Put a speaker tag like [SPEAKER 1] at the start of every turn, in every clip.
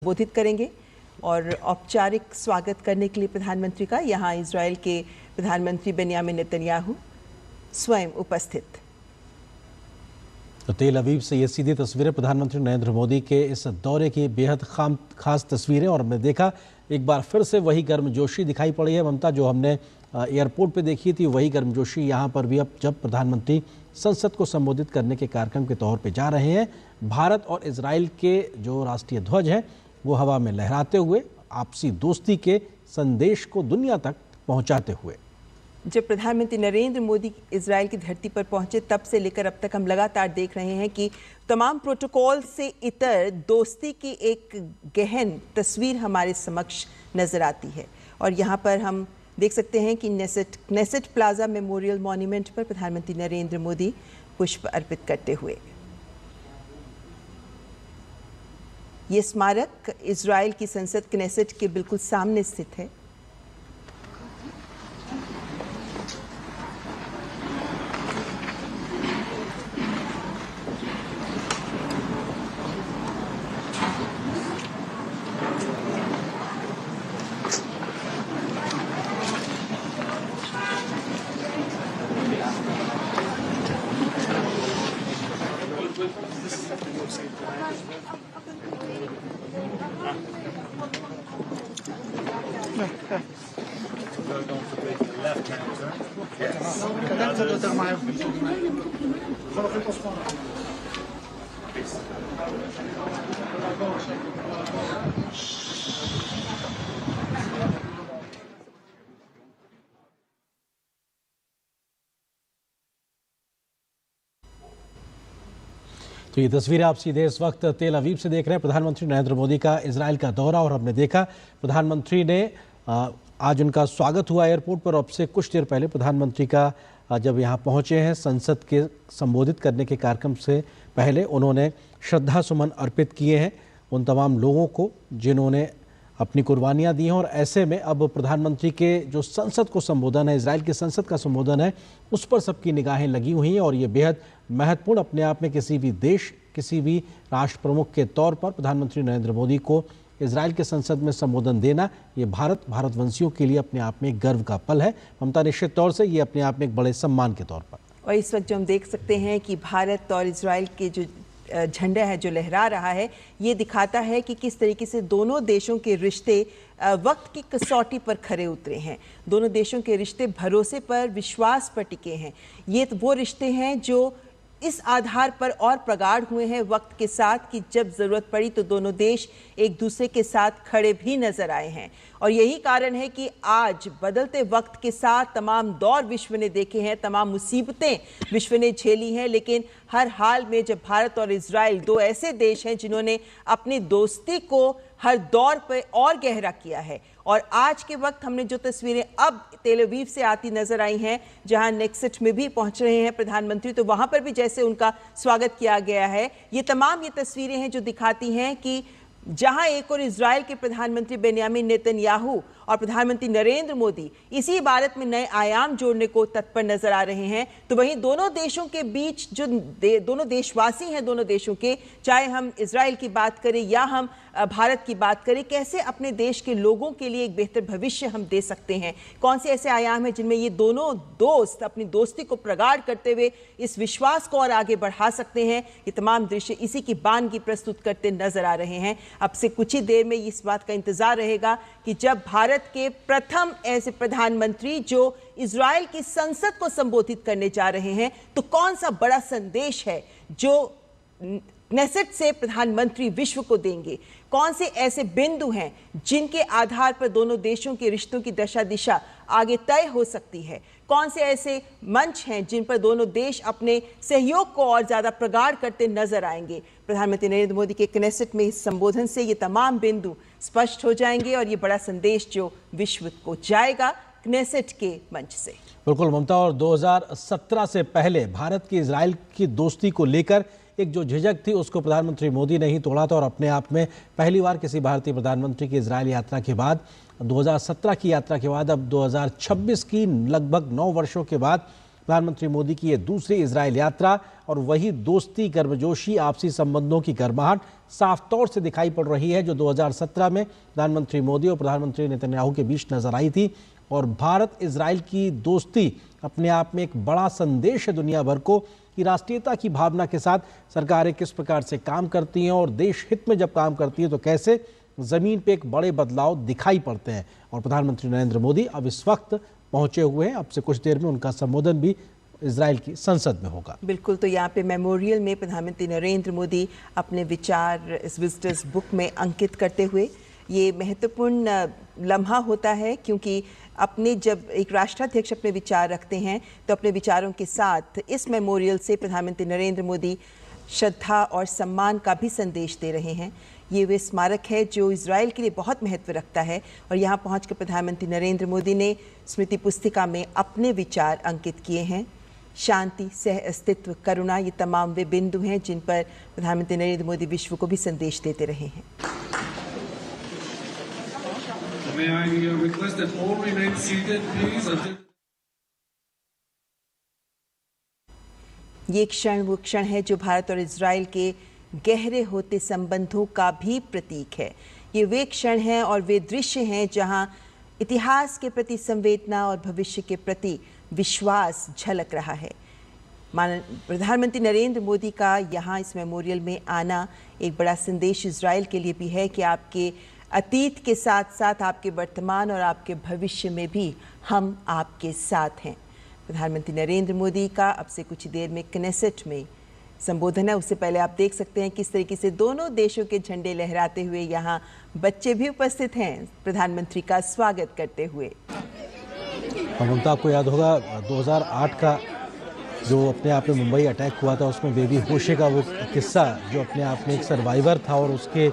[SPEAKER 1] संबोधित करेंगे और औपचारिक स्वागत करने के लिए प्रधानमंत्री का यहाँ इजराइल के प्रधानमंत्री बेन्यामिन नेतन्याहू स्वयं उपस्थित।
[SPEAKER 2] तो तेल अवीव से ये सीधी तस्वीरें प्रधानमंत्री नरेंद्र मोदी के इस दौरे की बेहद खास तस्वीरें, और हमने देखा एक बार फिर से वही गर्मजोशी दिखाई पड़ी है ममता, जो हमने एयरपोर्ट पे देखी थी, वही गर्मजोशी यहाँ पर भी अब जब प्रधानमंत्री संसद को संबोधित करने के कार्यक्रम के तौर पे जा रहे हैं। भारत और इजराइल के जो राष्ट्रीय ध्वज हैं वो हवा में लहराते हुए आपसी दोस्ती के संदेश को दुनिया तक पहुंचाते हुए।
[SPEAKER 1] जब प्रधानमंत्री नरेंद्र मोदी इजराइल की धरती पर पहुंचे तब से लेकर अब तक हम लगातार देख रहे हैं कि तमाम प्रोटोकॉल से इतर दोस्ती की एक गहन तस्वीर हमारे समक्ष नजर आती है। और यहाँ पर हम देख सकते हैं कि नेसेट प्लाजा मेमोरियल मॉन्यूमेंट पर प्रधानमंत्री नरेंद्र मोदी पुष्प अर्पित करते हुए। ये स्मारक इजराइल की संसद क्नेसेट के बिल्कुल सामने स्थित है।
[SPEAKER 2] तो ये तस्वीरें आप सीधे इस वक्त तेल अवीव से देख रहे हैं। प्रधानमंत्री नरेंद्र मोदी का इजराइल का दौरा, और हमने देखा प्रधानमंत्री ने आज उनका स्वागत हुआ एयरपोर्ट पर। अब से कुछ देर पहले प्रधानमंत्री का जब यहाँ पहुँचे हैं संसद के संबोधित करने के कार्यक्रम से पहले उन्होंने श्रद्धा सुमन अर्पित किए हैं उन तमाम लोगों को जिन्होंने अपनी कुर्बानियाँ दी हैं। और ऐसे में अब प्रधानमंत्री के जो संसद को संबोधन है, इजराइल की संसद का संबोधन है, उस पर सबकी निगाहें लगी हुई हैं। और ये बेहद महत्वपूर्ण अपने आप में किसी भी देश, किसी भी राष्ट्र प्रमुख के तौर पर प्रधानमंत्री नरेंद्र मोदी को इजराइल के संसद में संबोधन देना, ये भारतवंशियों के लिए अपने आप में गर्व का पल है ममता। निश्चित तौर से ये अपने आप में एक बड़े सम्मान के तौर पर।
[SPEAKER 1] और इस वक्त जो हम देख सकते हैं कि भारत और इजराइल के जो झंडा है जो लहरा रहा है, ये दिखाता है कि किस तरीके से दोनों देशों के रिश्ते वक्त की कसौटी पर खरे उतरे हैं। दोनों देशों के रिश्ते भरोसे पर, विश्वास पर टिके हैं। ये वो रिश्ते हैं जो इस आधार पर और प्रगाढ़ हुए हैं वक्त के साथ कि जब ज़रूरत पड़ी तो दोनों देश एक दूसरे के साथ खड़े भी नजर आए हैं। और यही कारण है कि आज बदलते वक्त के साथ तमाम दौर विश्व ने देखे हैं, तमाम मुसीबतें विश्व ने झेली हैं, लेकिन हर हाल में जब भारत और इजराइल दो ऐसे देश हैं जिन्होंने अपनी दोस्ती को हर दौर पर और गहरा किया है। और आज के वक्त हमने जो तस्वीरें अब तेल अवीव से आती नजर आई हैं, जहां नेक्सेट में भी पहुंच रहे हैं प्रधानमंत्री, तो वहां पर भी जैसे उनका स्वागत किया गया है, ये तमाम ये तस्वीरें हैं जो दिखाती हैं कि जहां एक और इजराइल के प्रधानमंत्री बेन्यामिन नेतन्याहू और प्रधानमंत्री नरेंद्र मोदी इसी इबारत में नए आयाम जोड़ने को तत्पर नजर आ रहे हैं, तो वहीं दोनों देशों के बीच जो दोनों देशवासी हैं, दोनों देशों के, चाहे हम इजराइल की बात करें या हम भारत की बात करें, कैसे अपने देश के लोगों के लिए एक बेहतर भविष्य हम दे सकते हैं। कौन से ऐसे आयाम हैं जिनमें ये दोनों दोस्त अपनी दोस्ती को प्रगाढ़ करते हुए इस विश्वास को और आगे बढ़ा सकते हैं। ये तमाम दृश्य इसी की बानगी प्रस्तुत करते नजर आ रहे हैं। अब से कुछ ही देर में इस बात का इंतजार रहेगा कि जब भारत के प्रथम ऐसे प्रधानमंत्री जो इजराइल की संसद को संबोधित करने जा रहे हैं, तो कौन सा बड़ा संदेश है जो नेसेट से प्रधानमंत्री विश्व को देंगे। कौन से ऐसे बिंदु हैं जिनके आधार पर दोनों देशों के रिश्तों की दशा दिशा आगे तय हो सकती है। कौन से ऐसे मंच हैं जिन पर दोनों देश अपने सहयोग को और ज्यादा प्रगाढ़ करते नजर आएंगे। प्रधानमंत्री नरेंद्र मोदी के क्नेसेट में इस संबोधन से ये तमाम बिंदु स्पष्ट हो जाएंगे और ये बड़ा संदेश जो विश्व को जाएगा क्नेसेट के मंच से।
[SPEAKER 2] बिल्कुल ममता, और 2017 से पहले भारत की इजराइल की दोस्ती को लेकर एक जो झिझक थी उसको प्रधानमंत्री मोदी ने ही तोड़ा था। और अपने आप में पहली बार किसी भारतीय प्रधानमंत्री की इजराइल यात्रा के बाद, 2017 की यात्रा के बाद अब 2026 की लगभग 9 वर्षों के बाद प्रधानमंत्री मोदी की ये दूसरी इजरायल यात्रा और वही दोस्ती, गर्मजोशी, आपसी संबंधों की गर्माहट साफ तौर से दिखाई पड़ रही है जो 2017 में प्रधानमंत्री मोदी और प्रधानमंत्री नेतन्याहू के बीच नजर आई थी। और भारत इजरायल की दोस्ती अपने आप में एक बड़ा संदेश है दुनिया भर को कि राष्ट्रीयता की भावना के साथ सरकारें किस प्रकार से काम करती हैं और देश हित में जब काम करती हैं तो कैसे जमीन पे एक बड़े बदलाव दिखाई पड़ते हैं। और प्रधानमंत्री नरेंद्र मोदी अब इस वक्त पहुंचे हुए हैं। अब से कुछ देर में उनका संबोधन भी इजरायल की संसद में होगा।
[SPEAKER 1] बिल्कुल, तो यहाँ पे मेमोरियल में प्रधानमंत्री नरेंद्र मोदी अपने विचार इस विजिटर्स बुक में अंकित करते हुए, ये महत्वपूर्ण लम्हा होता है क्योंकि अपने जब एक राष्ट्राध्यक्ष अपने विचार रखते हैं तो अपने विचारों के साथ इस मेमोरियल से प्रधानमंत्री नरेंद्र मोदी श्रद्धा और सम्मान का भी संदेश दे रहे हैं। ये वे स्मारक है जो इजरायल के लिए बहुत महत्व रखता है और यहाँ पहुंचकर प्रधानमंत्री नरेंद्र मोदी ने स्मृति पुस्तिका में अपने विचार अंकित किए हैं। शांति, सह अस्तित्व, करुणा, ये तमाम वे बिंदु हैं जिन पर प्रधानमंत्री नरेंद्र मोदी विश्व को भी संदेश देते रहे हैं।
[SPEAKER 3] May I request that all remain seated, please, until...
[SPEAKER 1] ये क्षण वो क्षण है जो भारत और इजरायल के गहरे होते संबंधों का भी प्रतीक है। ये वे क्षण हैं और वे दृश्य हैं जहां इतिहास के प्रति संवेदना और भविष्य के प्रति विश्वास झलक रहा है। प्रधानमंत्री नरेंद्र मोदी का यहाँ इस मेमोरियल में आना एक बड़ा संदेश इजरायल के लिए भी है कि आपके अतीत के साथ साथ आपके वर्तमान और आपके भविष्य में भी हम आपके साथ हैं। प्रधानमंत्री नरेंद्र मोदी का अब से कुछ देर में कनेसेट में संबोधन है। उससे पहले आप देख सकते हैं किस तरीके से दोनों देशों के झंडे लहराते हुए यहाँ बच्चे भी उपस्थित हैं प्रधानमंत्री का स्वागत करते हुए।
[SPEAKER 2] ममता, आपको याद होगा 2008 का जो अपने आप में मुंबई अटैक हुआ था, उसमें बेबी होशे का वो किस्सा जो अपने आप में एक सर्वाइवर था और उसके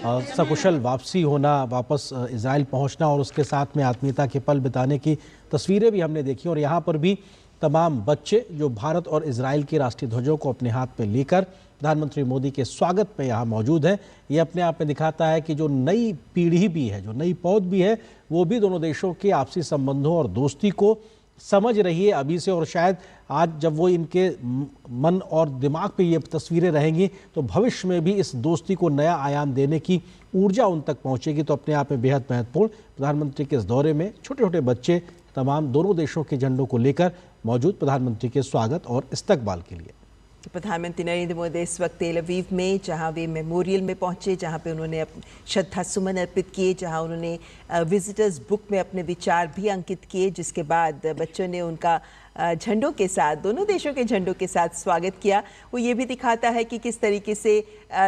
[SPEAKER 2] सकुशल वापसी होना, वापस इजराइल पहुंचना और उसके साथ में आत्मीयता के पल बिताने की तस्वीरें भी हमने देखी। और यहाँ पर भी तमाम बच्चे जो भारत और इजराइल के राष्ट्रीय ध्वजों को अपने हाथ में लेकर प्रधानमंत्री मोदी के स्वागत में यहाँ मौजूद हैं। ये अपने आप में दिखाता है कि जो नई पीढ़ी भी है, जो नई पौध भी है, वो भी दोनों देशों के आपसी संबंधों और दोस्ती को समझ रही है अभी से। और शायद आज जब वो इनके मन और दिमाग पे ये तस्वीरें रहेंगी तो भविष्य में भी इस दोस्ती को नया आयाम देने की ऊर्जा उन तक पहुंचेगी। तो अपने आप में बेहद महत्वपूर्ण प्रधानमंत्री के इस दौरे में छोटे छोटे बच्चे तमाम दोनों देशों के झंडों को लेकर मौजूद प्रधानमंत्री के स्वागत और इस्तकबाल के लिए।
[SPEAKER 1] तो प्रधानमंत्री नरेंद्र मोदी इस वक्त तेल अवीव में, जहां वे मेमोरियल में पहुंचे, जहां पे उन्होंने श्रद्धा सुमन अर्पित किए, जहां उन्होंने विजिटर्स बुक में अपने विचार भी अंकित किए, जिसके बाद बच्चों ने उनका झंडों के साथ, दोनों देशों के झंडों के साथ स्वागत किया। वो ये भी दिखाता है कि किस तरीके से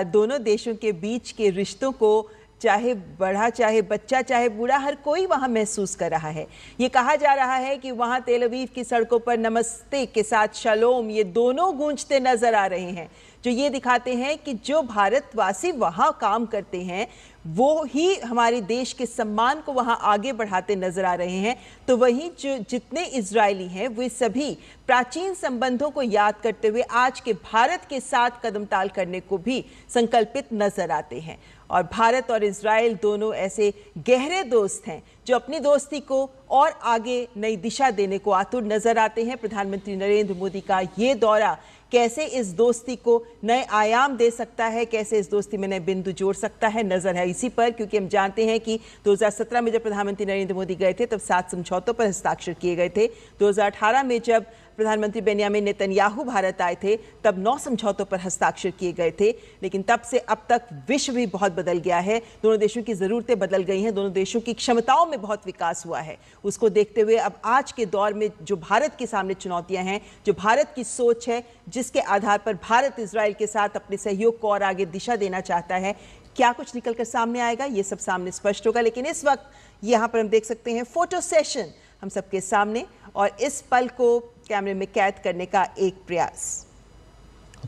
[SPEAKER 1] दोनों देशों के बीच के रिश्तों को चाहे बड़ा, चाहे बच्चा, चाहे बूढ़ा, हर कोई वहां महसूस कर रहा है। ये कहा जा रहा है कि वहां तेल अवीव की सड़कों पर नमस्ते के साथ शलोम, ये दोनों गूंजते नजर आ रहे हैं, जो ये दिखाते हैं कि जो भारतवासी वहां काम करते हैं वो ही हमारे देश के सम्मान को वहां आगे बढ़ाते नजर आ रहे हैं। तो वहीं जो जितने इजरायली हैं वे सभी प्राचीन संबंधों को याद करते हुए आज के भारत के साथ कदमताल करने को भी संकल्पित नजर आते हैं। और भारत और इजरायल दोनों ऐसे गहरे दोस्त हैं जो अपनी दोस्ती को और आगे नई दिशा देने को आतुर नजर आते हैं। प्रधानमंत्री नरेंद्र मोदी का ये दौरा कैसे इस दोस्ती को नए आयाम दे सकता है, कैसे इस दोस्ती में नए बिंदु जोड़ सकता है, नजर है इसी पर। क्योंकि हम जानते हैं कि 2017 में जब प्रधानमंत्री नरेंद्र मोदी गए थे तब 7 समझौतों पर हस्ताक्षर किए गए थे। 2018 में जब प्रधानमंत्री बेन्यामिन नेतन्याहू भारत आए थे तब 9 समझौतों पर हस्ताक्षर किए गए थे। लेकिन तब से अब तक विश्व भी बहुत बदल गया है, दोनों देशों की ज़रूरतें बदल गई हैं, दोनों देशों की क्षमताओं में बहुत विकास हुआ है। उसको देखते हुए अब आज के दौर में जो भारत के सामने चुनौतियां हैं, जो भारत की सोच है, जिसके आधार पर भारत इजराइल के साथ अपने सहयोग को और आगे दिशा देना चाहता है, क्या कुछ निकलकर सामने आएगा, ये सब सामने स्पष्ट होगा। लेकिन इस वक्त यहाँ पर हम देख सकते हैं फोटो सेशन हम सबके सामने, और इस पल को कैमरे में कैद करने का एक प्रयास।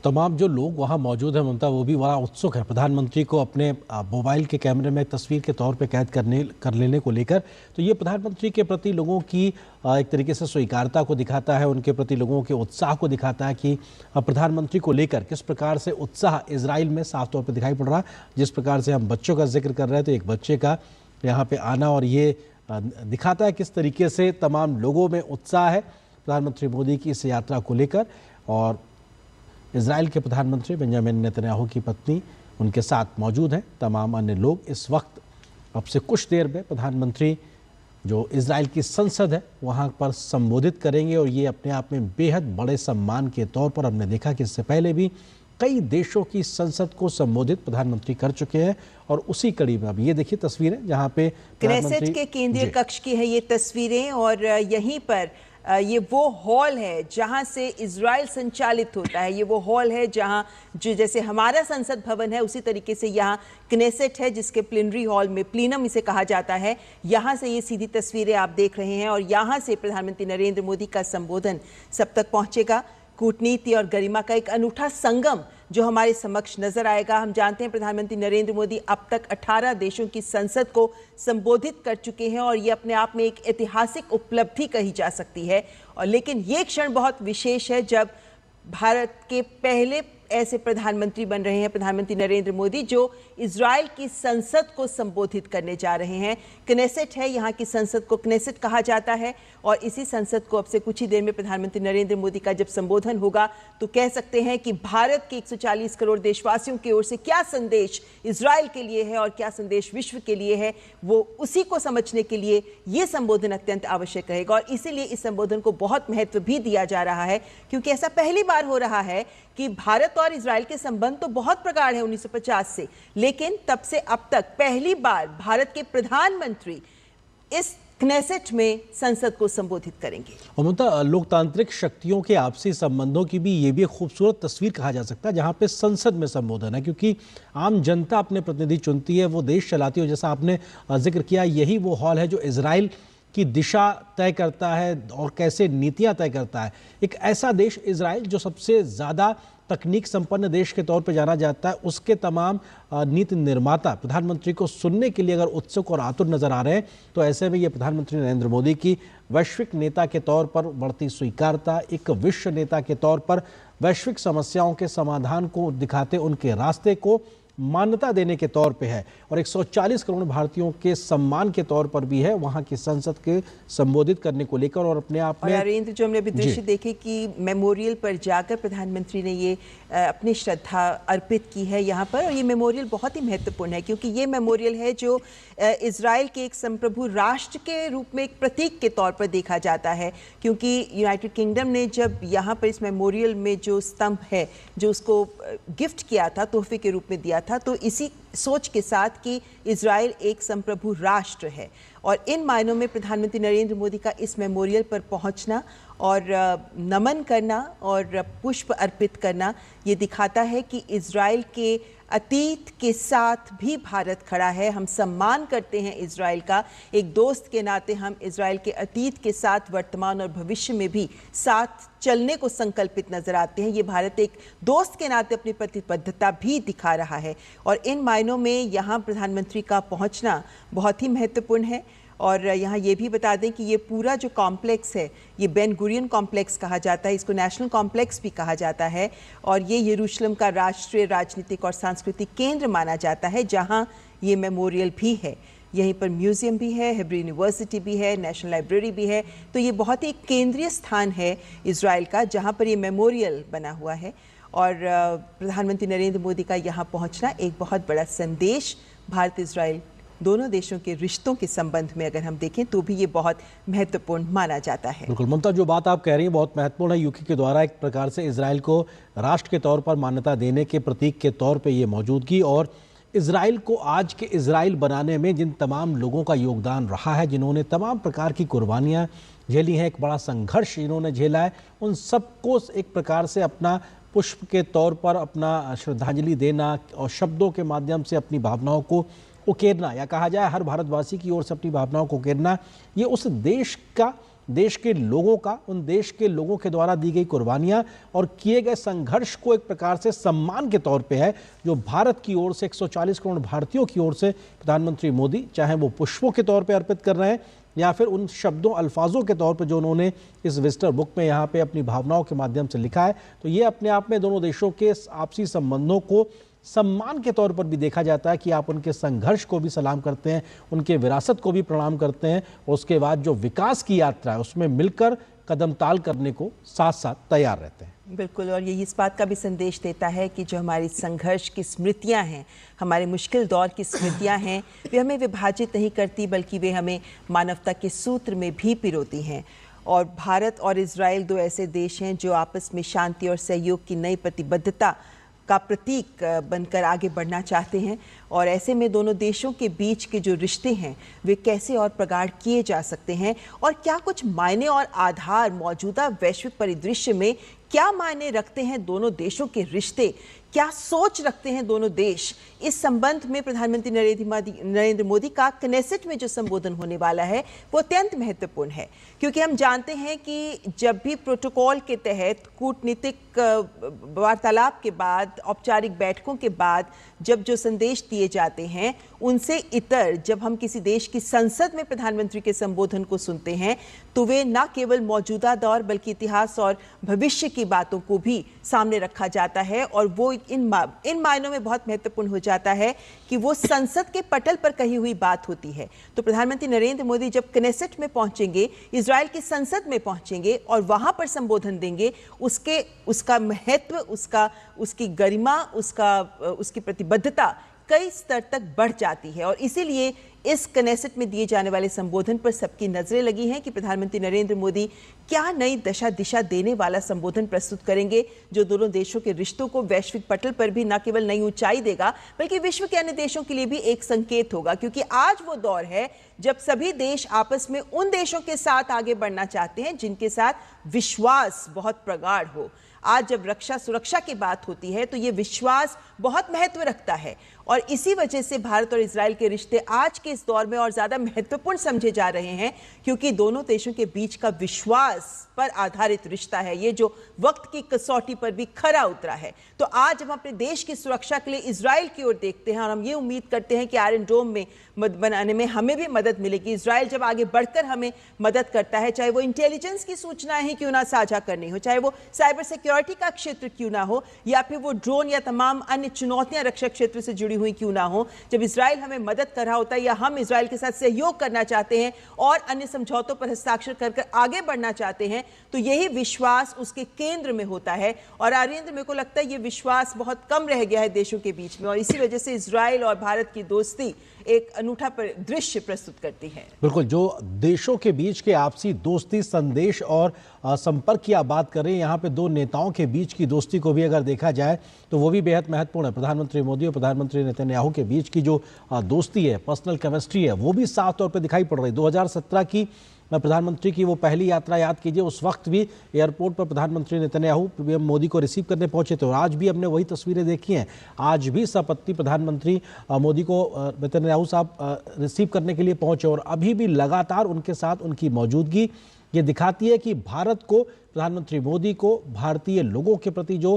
[SPEAKER 2] तमाम जो लोग वहाँ मौजूद हैं ममता, वो भी बड़ा उत्सुक है प्रधानमंत्री को अपने मोबाइल के कैमरे में तस्वीर के तौर पे कैद कर लेने को लेकर। तो ये प्रधानमंत्री के प्रति लोगों की एक तरीके से स्वीकारता को दिखाता है, उनके प्रति लोगों के उत्साह को दिखाता है कि प्रधानमंत्री को लेकर किस प्रकार से उत्साह इजराइल में साफ तौर पर दिखाई पड़ रहा है। जिस प्रकार से हम बच्चों का जिक्र कर रहे हैं तो एक बच्चे का यहाँ पे आना और ये दिखाता है किस तरीके से तमाम लोगों में उत्साह है। प्रधानमंत्री मोदी की इस यात्रा को लेकर। और इजराइल के प्रधानमंत्री बेंजामिन नेतन्याहू की पत्नी उनके साथ मौजूद हैं। तमाम अन्य लोग इस वक्त अब से कुछ देर में प्रधानमंत्री जो इजराइल की संसद है वहां पर संबोधित करेंगे और ये अपने आप में बेहद बड़े सम्मान के तौर पर हमने देखा कि इससे पहले भी कई देशों की संसद को संबोधित प्रधानमंत्री कर चुके हैं। और उसी कड़ी में अब ये देखिए तस्वीरें जहां पे
[SPEAKER 1] क्नेसेट के केंद्रीय कक्ष की है ये तस्वीरें, और यहीं पर ये वो हॉल है जहां से इजराइल संचालित होता है। ये वो हॉल है जहां जो जैसे हमारा संसद भवन है उसी तरीके से यहाँ क्नेसेट है, जिसके प्लेनरी हॉल में प्लीनम इसे कहा जाता है। यहाँ से ये सीधी तस्वीरें आप देख रहे हैं और यहाँ से प्रधानमंत्री नरेंद्र मोदी का संबोधन सब तक पहुंचेगा। कूटनीति और गरिमा का एक अनूठा संगम जो हमारे समक्ष नजर आएगा। हम जानते हैं प्रधानमंत्री नरेंद्र मोदी अब तक 18 देशों की संसद को संबोधित कर चुके हैं और ये अपने आप में एक ऐतिहासिक उपलब्धि कही जा सकती है। और लेकिन ये क्षण बहुत विशेष है जब भारत के पहले ऐसे प्रधानमंत्री बन रहे हैं प्रधानमंत्री नरेंद्र मोदी जो इजराइल की संसद को संबोधित करने जा रहे हैं। क्नेसेट है, यहाँ की संसद को क्नेसेट कहा जाता है और इसी संसद को अब से कुछ ही देर में प्रधानमंत्री नरेंद्र मोदी का जब संबोधन होगा तो कह सकते हैं कि भारत के 140 करोड़ देशवासियों की ओर से क्या संदेश इजराइल के लिए है और क्या संदेश विश्व के लिए है, वो उसी को समझने के लिए ये संबोधन अत्यंत आवश्यक रहेगा। और इसीलिए इस संबोधन को बहुत महत्व भी दिया जा रहा है क्योंकि ऐसा पहली बार हो रहा है कि भारत और इजराइल के संबंध तो बहुत प्रगाढ़ है 1950 से, लेकिन तब से अब तक पहली बार भारत के प्रधानमंत्री इस क्नेसेट में संसद को संबोधित करेंगे।
[SPEAKER 2] और ममता, लोकतांत्रिक शक्तियों के आपसी संबंधों की भी ये भी एक खूबसूरत तस्वीर कहा जा सकता है जहां पे संसद में संबोधन है, क्योंकि आम जनता अपने प्रतिनिधि चुनती है, वो देश चलाती है। जैसा आपने जिक्र किया, यही वो हॉल है जो इजराइल की दिशा तय करता है और कैसे नीतियां तय करता है। एक ऐसा देश इजराइल जो सबसे ज़्यादा तकनीक संपन्न देश के तौर पर जाना जाता है, उसके तमाम नीति निर्माता प्रधानमंत्री को सुनने के लिए अगर उत्सुक और आतुर नजर आ रहे हैं तो ऐसे में ये प्रधानमंत्री नरेंद्र मोदी की वैश्विक नेता के तौर पर बढ़ती स्वीकारता, एक विश्व नेता के तौर पर वैश्विक समस्याओं के समाधान को दिखाते उनके रास्ते को मान्यता देने के तौर पे है और 140 करोड़ भारतीयों के सम्मान के तौर पर भी है वहां की संसद के संबोधित करने को लेकर। और अपने आप में
[SPEAKER 1] नरेंद्र जो हमने अभी दृश्य देखे कि मेमोरियल पर जाकर प्रधानमंत्री ने ये अपनी श्रद्धा अर्पित की है यहाँ पर। और ये मेमोरियल बहुत ही महत्वपूर्ण है क्योंकि ये मेमोरियल है जो इजराइल के एक संप्रभु राष्ट्र के रूप में एक प्रतीक के तौर पर देखा जाता है, क्योंकि यूनाइटेड किंगडम ने जब यहाँ पर इस मेमोरियल में जो स्तंभ है जो उसको गिफ्ट किया था, तोहफे के रूप में दिया था, तो इसी सोच के साथ कि इजराइल एक संप्रभु राष्ट्र है। और इन मायनों में प्रधानमंत्री नरेंद्र मोदी का इस मेमोरियल पर पहुंचना और नमन करना और पुष्प अर्पित करना ये दिखाता है कि इजराइल के अतीत के साथ भी भारत खड़ा है। हम सम्मान करते हैं इजराइल का, एक दोस्त के नाते हम इजराइल के अतीत के साथ वर्तमान और भविष्य में भी साथ चलने को संकल्पित नजर आते हैं। ये भारत एक दोस्त के नाते अपनी प्रतिबद्धता भी दिखा रहा है और इन मायनों में यहाँ प्रधानमंत्री का पहुँचना बहुत ही महत्वपूर्ण है। और यहाँ ये भी बता दें कि ये पूरा जो कॉम्प्लेक्स है ये बेन गुरियन कॉम्प्लेक्स कहा जाता है, इसको नेशनल कॉम्प्लेक्स भी कहा जाता है और ये यरूशलेम का राष्ट्रीय राजनीतिक और सांस्कृतिक केंद्र माना जाता है जहाँ ये मेमोरियल भी है। यहीं पर म्यूज़ियम भी है, हिब्रू यूनिवर्सिटी भी है, नेशनल लाइब्रेरी भी है। तो ये बहुत ही केंद्रीय स्थान है इजराइल का जहाँ पर ये मेमोरियल बना हुआ है। और प्रधानमंत्री नरेंद्र मोदी का यहाँ पहुँचना एक बहुत बड़ा संदेश भारत इजराइल दोनों देशों के रिश्तों के संबंध में अगर हम देखें तो भी ये बहुत महत्वपूर्ण माना जाता है।
[SPEAKER 2] बिल्कुल ममता, जो बात आप कह रही हैं बहुत महत्वपूर्ण है। यूके के द्वारा एक प्रकार से इजराइल को राष्ट्र के तौर पर मान्यता देने के प्रतीक के तौर पे ये मौजूदगी और इजराइल को आज के इजराइल बनाने में जिन तमाम लोगों का योगदान रहा है, जिन्होंने तमाम प्रकार की कुर्बानियाँ झेली हैं, एक बड़ा संघर्ष इन्होंने झेला है, उन सबको एक प्रकार से अपना पुष्प के तौर पर अपना श्रद्धांजलि देना और शब्दों के माध्यम से अपनी भावनाओं को उकेरना, या कहा जाए हर भारतवासी की ओर से अपनी भावनाओं को उकेरना, ये उस देश का, देश के लोगों का, उन देश के लोगों के द्वारा दी गई कुर्बानियां और किए गए संघर्ष को एक प्रकार से सम्मान के तौर पे है जो भारत की ओर से 140 करोड़ भारतीयों की ओर से प्रधानमंत्री मोदी चाहे वो पुष्पों के तौर पे अर्पित कर रहे हैं या फिर उन शब्दों अल्फाजों के तौर पे जो उन्होंने इस विजिटर बुक में यहाँ पे अपनी भावनाओं के माध्यम से लिखा है। तो ये अपने आप में दोनों देशों के आपसी संबंधों को सम्मान के तौर पर भी देखा जाता है कि आप उनके संघर्ष को भी सलाम करते हैं, उनके विरासत को भी प्रणाम करते हैं और उसके बाद जो विकास की यात्रा है उसमें मिलकर कदम ताल करने को साथ साथ तैयार रहते हैं।
[SPEAKER 1] बिल्कुल, और ये इस बात का भी संदेश देता है कि जो हमारी संघर्ष की स्मृतियां हैं, हमारे मुश्किल दौर की स्मृतियां हैं, वे हमें विभाजित नहीं करती बल्कि वे हमें मानवता के सूत्र में भी पिरोती हैं। और भारत और इजराइल दो ऐसे देश हैं जो आपस में शांति और सहयोग की नई प्रतिबद्धता का प्रतीक बनकर आगे बढ़ना चाहते हैं। और ऐसे में दोनों देशों के बीच के जो रिश्ते हैं वे कैसे और प्रगाढ़ किए जा सकते हैं, और क्या कुछ मायने और आधार मौजूदा वैश्विक परिदृश्य में क्या मायने रखते हैं दोनों देशों के रिश्ते, क्या सोच रखते हैं दोनों देश, इस संबंध में प्रधानमंत्री नरेंद्र मोदी का कनेसेट में जो संबोधन होने वाला है वो अत्यंत महत्वपूर्ण है। क्योंकि हम जानते हैं कि जब भी प्रोटोकॉल के तहत कूटनीतिक वार्तालाप के बाद, औपचारिक बैठकों के बाद जब जो संदेश दिए जाते हैं, उनसे इतर जब हम किसी देश की संसद में प्रधानमंत्री के संबोधन को सुनते हैं तो वे न केवल मौजूदा दौर बल्कि इतिहास और भविष्य की बातों को भी सामने रखा जाता है। और वो इन मायनों में बहुत महत्वपूर्ण हो जाता है कि वो संसद के पटल पर कही हुई बात होती है। तो प्रधानमंत्री नरेंद्र मोदी जब कनेसेट में पहुंचेंगे, इजराइल की संसद में पहुंचेंगे और वहां पर संबोधन देंगे, उसका महत्व, उसकी गरिमा, उसकी प्रतिबद्धता कई स्तर तक बढ़ जाती है। और इसीलिए इस कनेसेट में दिए जाने वाले संबोधन पर सबकी नजरें लगी हैं कि प्रधानमंत्री नरेंद्र मोदी क्या नई दिशा देने वाला संबोधन प्रस्तुत करेंगे, जो दोनों देशों के रिश्तों को वैश्विक पटल पर भी न केवल नई ऊंचाई देगा बल्कि विश्व के अन्य देशों के लिए भी एक संकेत होगा। क्योंकि आज वो दौर है जब सभी देश आपस में उन देशों के साथ आगे बढ़ना चाहते हैं जिनके साथ विश्वास बहुत प्रगाढ़ हो। आज जब रक्षा सुरक्षा की बात होती है तो ये विश्वास बहुत महत्व रखता है, और इसी वजह से भारत और इजराइल के रिश्ते आज के इस दौर में और ज्यादा महत्वपूर्ण समझे जा रहे हैं, क्योंकि दोनों देशों के बीच का विश्वास पर आधारित रिश्ता है ये, जो वक्त की कसौटी पर भी खरा उतरा है। तो आज हम अपने देश की सुरक्षा के लिए इजराइल की ओर देखते हैं और हम ये उम्मीद करते हैं कि आयरन डोम में बनाने में हमें भी मदद मिलेगी। इजराइल जब आगे बढ़कर हमें मदद करता है, चाहे वो इंटेलिजेंस की सूचनाएं ही क्यों ना साझा करनी हो, चाहे वो साइबर सिक्योरिटी का क्षेत्र क्यों ना हो, या फिर वो ड्रोन या तमाम अन्य चुनौतियां रक्षा क्षेत्र से जुड़ी हुई क्यों ना हो, जब इजराइल हमें मदद कर रहा होता है या हम इजराइल के साथ सहयोग करना चाहते हैं और अन्य समझौतों पर हस्ताक्षर कर आगे बढ़ना चाहते हैं, तो यही विश्वास उसके केंद्र में होता है। और आर्येंद्र, मेरे को लगता है ये विश्वास बहुत कम रह गया है देशों के बीच में, और इसी वजह से इजराइल और भारत की दोस्ती एक अनूठा दृश्य प्रस्तुत करती है।
[SPEAKER 2] बिल्कुल, जो देशों के बीच के आपसी दोस्ती, संदेश और संपर्क की आप बात कर रहे हैं, यहाँ पे दो नेताओं के बीच की दोस्ती को भी अगर देखा जाए तो वो भी बेहद महत्वपूर्ण है। प्रधानमंत्री मोदी और प्रधानमंत्री नेतन्याहू के बीच की जो दोस्ती है, पर्सनल केमिस्ट्री है, वो भी साफ तौर पर दिखाई पड़ रही है। 2017 की प्रधानमंत्री की वो पहली यात्रा याद कीजिए, उस वक्त भी एयरपोर्ट पर प्रधानमंत्री नेतन्याहू पीएम मोदी को रिसीव करने पहुंचे थे, और आज भी हमने वही तस्वीरें देखी हैं। आज भी सपत्ती प्रधानमंत्री मोदी को नेतन्याहू साहब रिसीव करने के लिए पहुंचे, और अभी भी लगातार उनके साथ उनकी मौजूदगी ये दिखाती है कि भारत को, प्रधानमंत्री मोदी को भारतीय लोगों के प्रति जो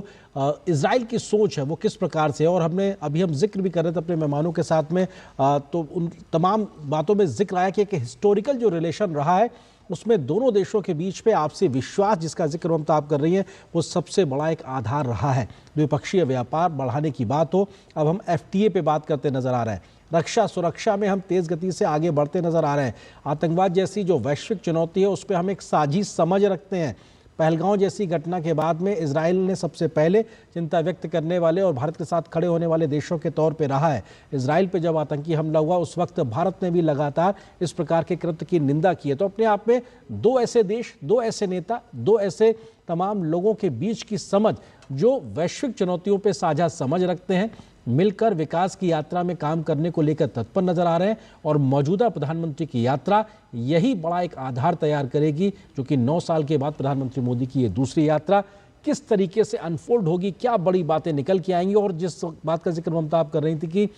[SPEAKER 2] इजराइल की सोच है वो किस प्रकार से है। और हम जिक्र भी कर रहे थे अपने मेहमानों के साथ में, तो उन तमाम बातों में जिक्र आया कि एक हिस्टोरिकल जो रिलेशन रहा है उसमें दोनों देशों के बीच पे आपसी विश्वास, जिसका जिक्र ममता आप कर रही हैं, वो सबसे बड़ा एक आधार रहा है। द्विपक्षीय व्यापार बढ़ाने की बात हो, अब हम FTA पे बात करते नजर आ रहे हैं, रक्षा सुरक्षा में हम तेज गति से आगे बढ़ते नजर आ रहे हैं, आतंकवाद जैसी जो वैश्विक चुनौती है उस पर हम एक साझी समझ रखते हैं। पहलगांव जैसी घटना के बाद में इजराइल ने सबसे पहले चिंता व्यक्त करने वाले और भारत के साथ खड़े होने वाले देशों के तौर पे रहा है। इजराइल पे जब आतंकी हमला हुआ उस वक्त भारत ने भी लगातार इस प्रकार के कृत्य की निंदा की है। तो अपने आप में दो ऐसे देश, दो ऐसे नेता, दो ऐसे तमाम लोगों के बीच की समझ जो वैश्विक चुनौतियों पर साझा समझ रखते हैं, मिलकर विकास की यात्रा में काम करने को लेकर तत्पर नजर आ रहे हैं। और मौजूदा प्रधानमंत्री की यात्रा यही बड़ा एक आधार तैयार करेगी, जो कि 9 साल के बाद प्रधानमंत्री मोदी की ये दूसरी यात्रा किस तरीके से अनफोल्ड होगी, क्या बड़ी बातें निकल के आएंगी। और जिस बात का जिक्र ममता आप कर रही थी कि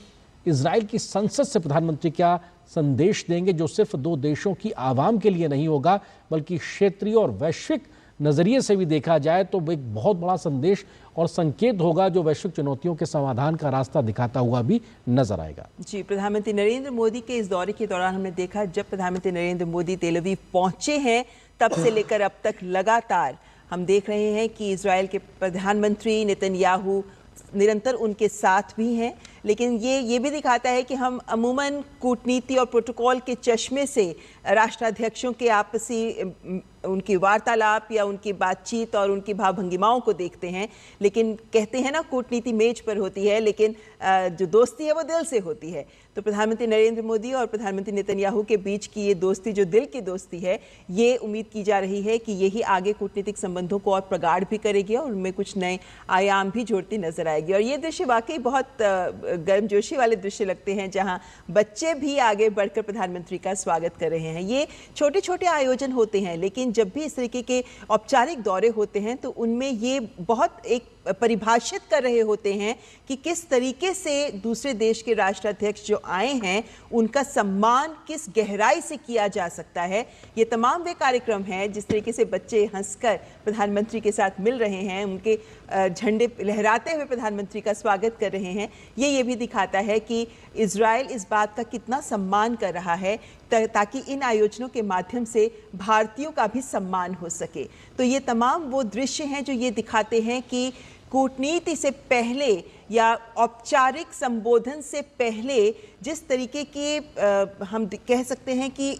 [SPEAKER 2] इजराइल की संसद से प्रधानमंत्री क्या संदेश देंगे, जो सिर्फ दो देशों की आवाम के लिए नहीं होगा बल्कि क्षेत्रीय और वैश्विक नजरिए से भी देखा जाए तो एक बहुत बड़ा संदेश और संकेत होगा, जो वैश्विक चुनौतियों के समाधान का रास्ता दिखाता हुआ भी नजर आएगा।
[SPEAKER 1] जी, प्रधानमंत्री नरेंद्र मोदी के इस दौरे के दौरान हमने देखा, जब प्रधानमंत्री नरेंद्र मोदी तेल अवीव पहुंचे हैं तब से लेकर अब तक लगातार हम देख रहे हैं कि इजराइल के प्रधानमंत्री नेतन्याहू निरंतर उनके साथ भी हैं। लेकिन ये भी दिखाता है कि हम अमूमन कूटनीति और प्रोटोकॉल के चश्मे से राष्ट्राध्यक्षों के आपसी उनकी वार्तालाप या उनकी बातचीत और उनकी भाव भंगिमाओं को देखते हैं, लेकिन कहते हैं ना कूटनीति मेज पर होती है, लेकिन जो दोस्ती है वो दिल से होती है। तो प्रधानमंत्री नरेंद्र मोदी और प्रधानमंत्री नेतन्याहू के बीच की ये दोस्ती जो दिल की दोस्ती है, ये उम्मीद की जा रही है कि यही आगे कूटनीतिक संबंधों को और प्रगाढ़ भी करेगी और उनमें कुछ नए आयाम भी जोड़ती नजर आएगी। और ये दृश्य वाकई बहुत गर्मजोशी वाले दृश्य लगते हैं, जहां बच्चे भी आगे बढ़कर प्रधानमंत्री का स्वागत कर रहे हैं। ये छोटे छोटे आयोजन होते हैं, लेकिन जब भी इस तरीके के औपचारिक दौरे होते हैं तो उनमें ये बहुत एक परिभाषित कर रहे होते हैं कि किस तरीके से दूसरे देश के राष्ट्राध्यक्ष जो आए हैं उनका सम्मान किस गहराई से किया जा सकता है। ये तमाम वे कार्यक्रम हैं जिस तरीके से बच्चे हंसकर प्रधानमंत्री के साथ मिल रहे हैं, उनके झंडे लहराते हुए प्रधानमंत्री का स्वागत कर रहे हैं। ये भी दिखाता है कि इजराइल इस बात का कितना सम्मान कर रहा है ताकि इन आयोजनों के माध्यम से भारतीयों का भी सम्मान हो सके। तो ये तमाम वो दृश्य हैं जो ये दिखाते हैं कि कूटनीति से पहले या औपचारिक संबोधन से पहले जिस तरीके के हम कह सकते हैं कि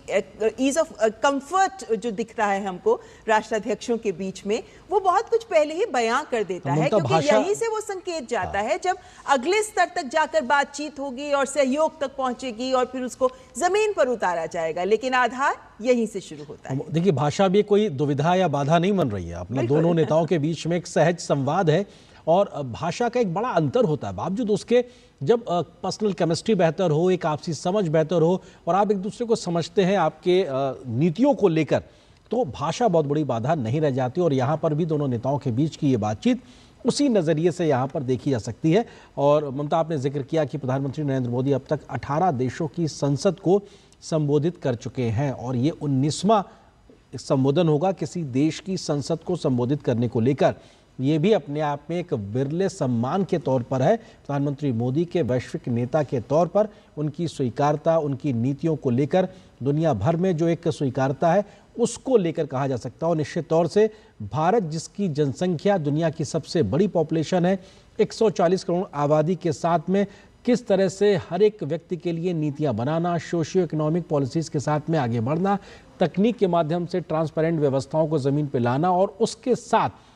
[SPEAKER 1] ईज ऑफ कंफर्ट जो दिख रहा है हमको राष्ट्राध्यक्षों के बीच में, वो बहुत कुछ पहले ही बयां कर देता है, क्योंकि यहीं से वो संकेत जाता है जब अगले स्तर तक जाकर बातचीत होगी और सहयोग तक पहुंचेगी और फिर उसको जमीन पर उतारा जाएगा, लेकिन आधार यहीं से शुरू होता है।
[SPEAKER 2] देखिए, भाषा भी कोई दुविधा या बाधा नहीं बन रही है, अपना दोनों नेताओं के बीच में एक सहज संवाद है और भाषा का एक बड़ा अंतर होता है। बावजूद उसके जब पर्सनल केमिस्ट्री बेहतर हो, एक आपसी समझ बेहतर हो और आप एक दूसरे को समझते हैं आपके नीतियों को लेकर, तो भाषा बहुत बड़ी बाधा नहीं रह जाती। और यहाँ पर भी दोनों नेताओं के बीच की ये बातचीत उसी नज़रिए से यहाँ पर देखी जा सकती है। और ममता, आपने जिक्र किया कि प्रधानमंत्री नरेंद्र मोदी अब तक 18 देशों की संसद को संबोधित कर चुके हैं और ये 19वां संबोधन होगा किसी देश की संसद को संबोधित करने को लेकर। ये भी अपने आप में एक बिरले सम्मान के तौर पर है प्रधानमंत्री मोदी के वैश्विक नेता के तौर पर। उनकी स्वीकारता, उनकी नीतियों को लेकर दुनिया भर में जो एक स्वीकारता है उसको लेकर कहा जा सकता है। और निश्चित तौर से भारत, जिसकी जनसंख्या दुनिया की सबसे बड़ी पॉपुलेशन है, 140 करोड़ आबादी के साथ में किस तरह से हर एक व्यक्ति के लिए नीतियां बनाना, सोशियो इकोनॉमिक पॉलिसीज के साथ में आगे बढ़ना, तकनीक के माध्यम से ट्रांसपेरेंट व्यवस्थाओं को ज़मीन पर लाना और उसके साथ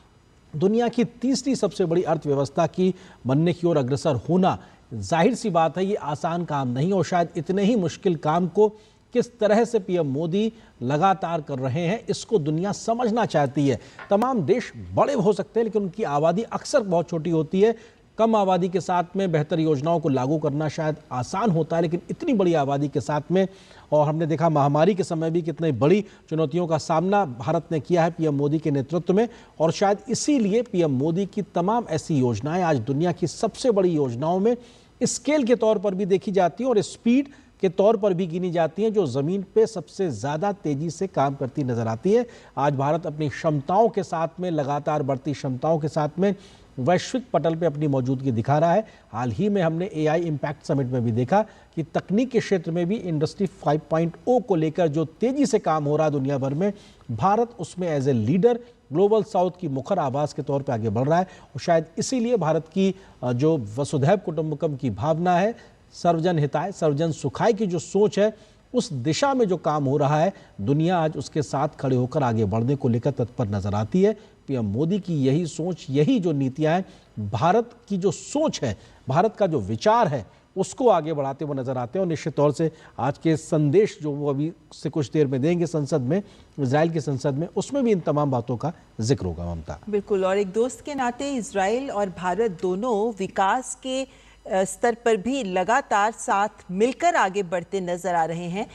[SPEAKER 2] दुनिया की तीसरी सबसे बड़ी अर्थव्यवस्था की बनने की ओर अग्रसर होना, जाहिर सी बात है ये आसान काम नहीं। और शायद इतने ही मुश्किल काम को किस तरह से पीएम मोदी लगातार कर रहे हैं, इसको दुनिया समझना चाहती है। तमाम देश बड़े हो सकते हैं लेकिन उनकी आबादी अक्सर बहुत छोटी होती है। कम आबादी के साथ में बेहतर योजनाओं को लागू करना शायद आसान होता है, लेकिन इतनी बड़ी आबादी के साथ में, और हमने देखा महामारी के समय भी कितनी बड़ी चुनौतियों का सामना भारत ने किया है पीएम मोदी के नेतृत्व में। और शायद इसीलिए पीएम मोदी की तमाम ऐसी योजनाएं आज दुनिया की सबसे बड़ी योजनाओं में स्केल के तौर पर भी देखी जाती हैं और स्पीड के तौर पर भी गिनी जाती हैं, जो ज़मीन पे सबसे ज़्यादा तेज़ी से काम करती नज़र आती है। आज भारत अपनी क्षमताओं के साथ में, लगातार बढ़ती क्षमताओं के साथ में वैश्विक पटल पे अपनी मौजूदगी दिखा रहा है। हाल ही में हमने एआई इम्पैक्ट समिट में भी देखा कि तकनीक के क्षेत्र में भी इंडस्ट्री 5.0 को लेकर जो तेज़ी से काम हो रहा है दुनिया भर में, भारत उसमें as a leader global south की मुखर आवाज़ के तौर पे आगे बढ़ रहा है। और शायद इसीलिए भारत की जो वसुधैव कुटुंबकम की भावना है, सर्वजन हिताय सर्वजन सुखाय की जो सोच है, उस दिशा में जो काम हो रहा है, दुनिया आज उसके साथ खड़े होकर आगे बढ़ने को लेकर तत्पर नजर आती है। पीएम मोदी की यही सोच, यही जो नीतियां हैं, भारत की जो सोच है, भारत का जो विचार है, उसको आगे बढ़ाते हुए नजर आते हैं। और निश्चित तौर से आज के संदेश जो वो अभी से कुछ देर में देंगे संसद में, इजराइल की संसद में, उसमें भी इन तमाम बातों का जिक्र होगा। ममता, बिल्कुल।
[SPEAKER 1] और एक दोस्त के नाते इजराइल और भारत दोनों विकास के स्तर पर भी लगातार साथ मिलकर आगे बढ़ते नजर आ रहे हैं।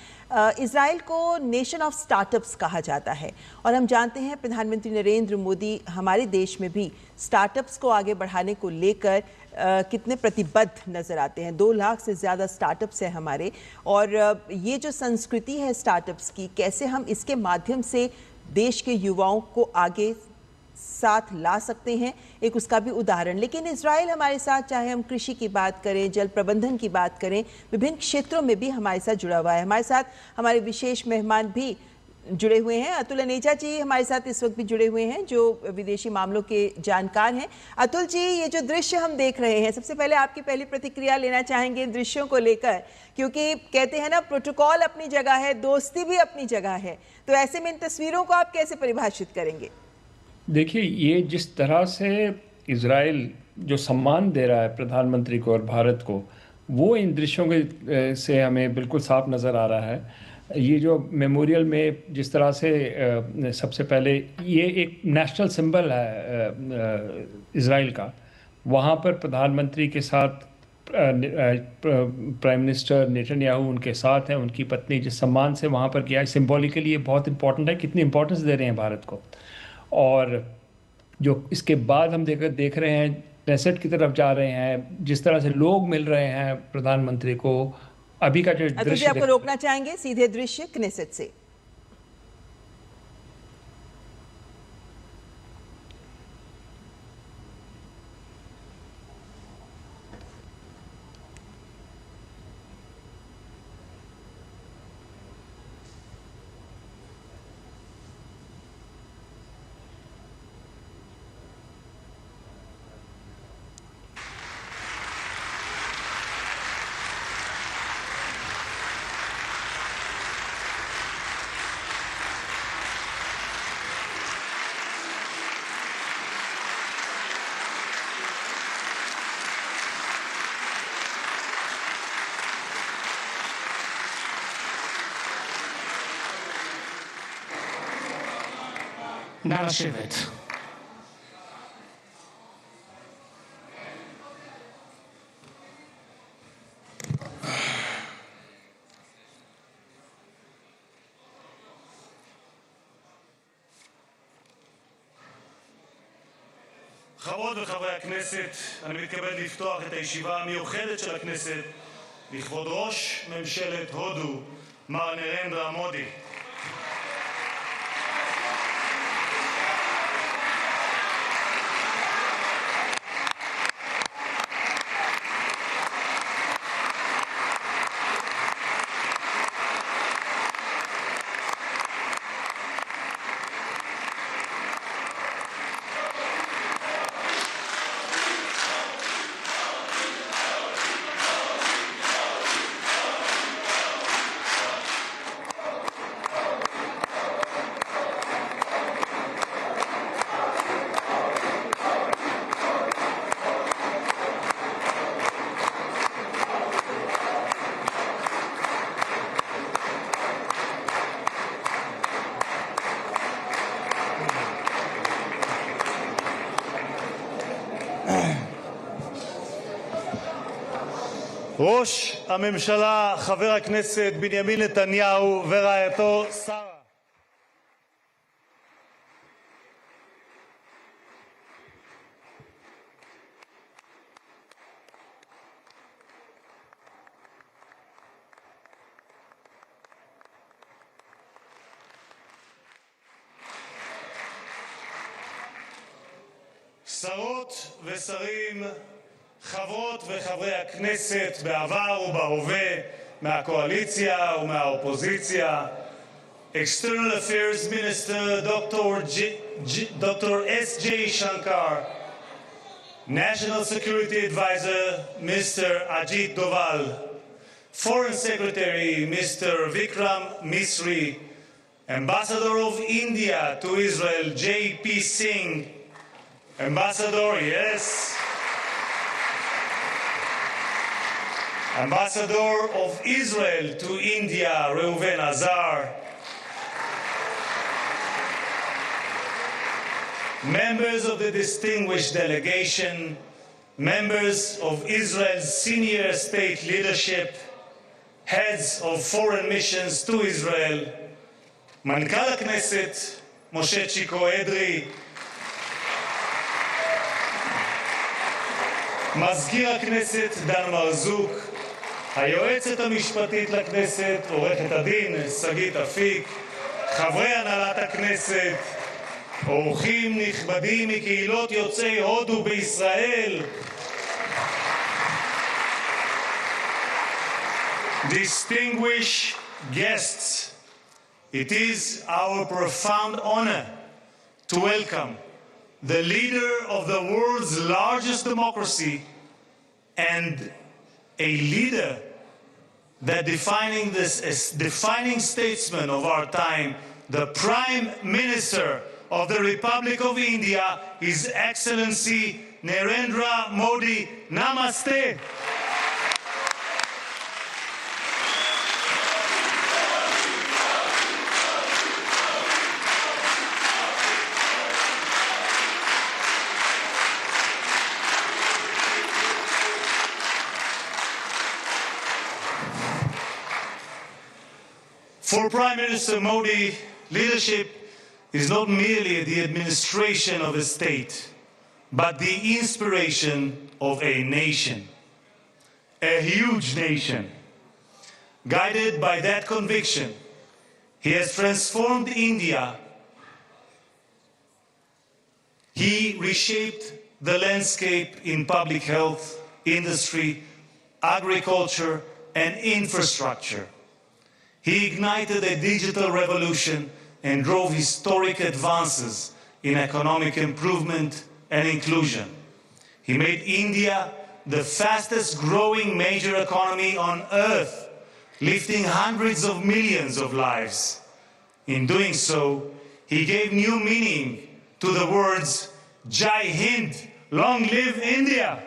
[SPEAKER 1] इजराइल को नेशन ऑफ स्टार्टअप्स कहा जाता है और हम जानते हैं प्रधानमंत्री नरेंद्र मोदी हमारे देश में भी स्टार्टअप्स को आगे बढ़ाने को लेकर कितने प्रतिबद्ध नजर आते हैं। 2 लाख से ज़्यादा स्टार्टअप्स हैं हमारे, और ये जो संस्कृति है स्टार्टअप्स की, कैसे हम इसके माध्यम से देश के युवाओं को आगे साथ ला सकते हैं, एक उसका भी उदाहरण। लेकिन इजराइल हमारे साथ, चाहे हम कृषि की बात करें, जल प्रबंधन की बात करें, विभिन्न क्षेत्रों में भी हमारे साथ जुड़ा हुआ है। हमारे साथ हमारे विशेष मेहमान भी जुड़े हुए हैं। अतुल अनेजा जी हमारे साथ इस वक्त भी जुड़े हुए हैं, जो विदेशी मामलों के जानकार हैं। अतुल जी, ये जो दृश्य हम देख रहे हैं, सबसे पहले आपकी पहली प्रतिक्रिया लेना चाहेंगे इन दृश्यों को लेकर, क्योंकि कहते हैं ना, प्रोटोकॉल अपनी जगह है, दोस्ती भी अपनी जगह है, तो ऐसे में इन तस्वीरों को आप कैसे परिभाषित करेंगे?
[SPEAKER 4] देखिए, ये जिस तरह से इजराइल जो सम्मान दे रहा है प्रधानमंत्री को और भारत को, वो इन दृश्यों के से हमें बिल्कुल साफ नज़र आ रहा है। ये जो मेमोरियल में जिस तरह से सबसे पहले ये एक नेशनल सिंबल है इजराइल का, वहाँ पर प्रधानमंत्री के साथ प्राइम मिनिस्टर नेतन्याहू उनके साथ हैं, उनकी पत्नी जिस सम्मान से वहाँ पर किया है, सिंबॉलिकली ये बहुत इंपॉर्टेंट है, कितनी इंपॉर्टेंस दे रहे हैं भारत को। और जो इसके बाद हम देख रहे हैं, क्नेसेट की तरफ जा रहे हैं, जिस तरह से लोग मिल रहे हैं प्रधानमंत्री को, अभी का जो दृश्य
[SPEAKER 1] आपको रोकना चाहेंगे सीधे दृश्य क्नेसेट से।
[SPEAKER 5] נא לשבת. חברות וחברי הכנסת, אני מתכבד לפתוח את הישיבה המיוחדת של הכנסת לכבוד ראש ממשלת הודו, מר נרנדרה מודי. ראש הממשלה חבר הכנסת בנימין נתניהו ורעייתו שרה. שרות ושרים, חברות וחברי הכנסת בעבר ובהווה, מהקואליציה ומהאופוזיציה, External Affairs Minister Dr. S.J. Shankar, National Security Advisor Mr. Ajit Doval, Foreign Secretary Mr. Vikram Misri, Ambassador of India to Israel J.P. Singh, Ambassador, yes, Ambassador of Israel to India, Reuven Azar. Members of the distinguished delegation, members of Israel's senior state leadership, heads of foreign missions to Israel, Mankal HaKnesset, Moshe Chiko Edri, מזכיר הכנסת דן מרזוק, היועצת המשפטית לכנסת, עורכת הדין שגית אפיק, חברי הנהלת הכנסת, אורחים נכבדים מקהילות יוצאי הודו בישראל, distinguished guests, it is our profound honor to welcome the leader of the world's largest democracy and a leader that defining statesman of our time, the Prime Minister of the Republic of India, His Excellency Narendra Modi. Namaste. For Prime Minister Modi, leadership is not merely the administration of a state, but the inspiration of a nation, a huge nation. Guided by that conviction, he has transformed India. He reshaped the landscape in public health, industry, agriculture, and infrastructure. He ignited a digital revolution and drove historic advances in economic improvement and inclusion. He made India the fastest growing major economy on earth, lifting hundreds of millions of lives. In doing so, he gave new meaning to the words Jai Hind, long live India.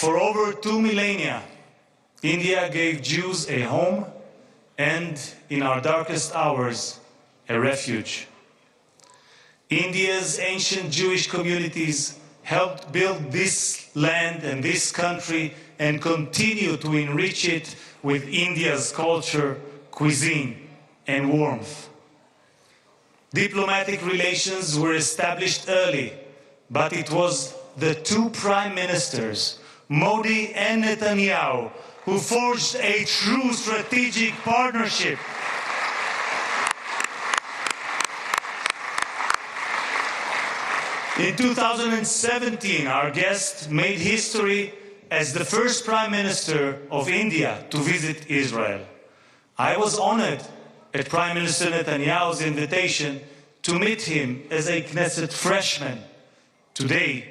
[SPEAKER 5] For over 2 millennia, India gave Jews a home and, in our darkest hours, a refuge. India's ancient Jewish communities helped build this land and this country and continue to enrich it with India's culture, cuisine, and warmth. Diplomatic relations were established early, but it was the two prime ministers, Modi and Netanyahu, who forged a true strategic partnership. In 2017, our guest made history as the first Prime Minister of India to visit Israel. I was honored at Prime Minister Netanyahu's invitation to meet him as a Knesset freshman. Today,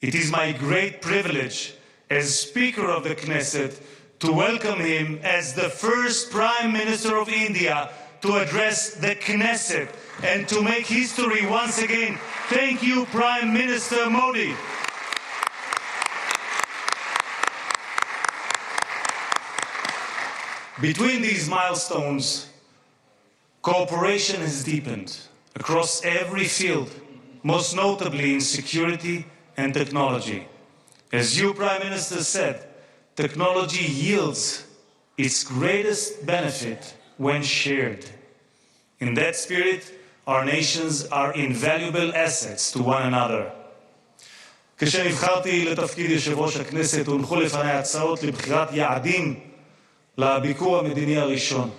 [SPEAKER 5] it is my great privilege as Speaker of the Knesset to welcome him as the first Prime Minister of India to address the Knesset and to make history once again. Thank you, Prime Minister Modi. Between these milestones, cooperation has deepened across every field, most notably in security and technology. As you, Prime Minister, said, technology yields its greatest benefit when shared. In that spirit, our nations are invaluable assets to one another. כשנבחרתי לתפקיד יושב ראש הכנסת הונחו לפני הצעות לבחירת יעדים לביקור המדיני הראשון.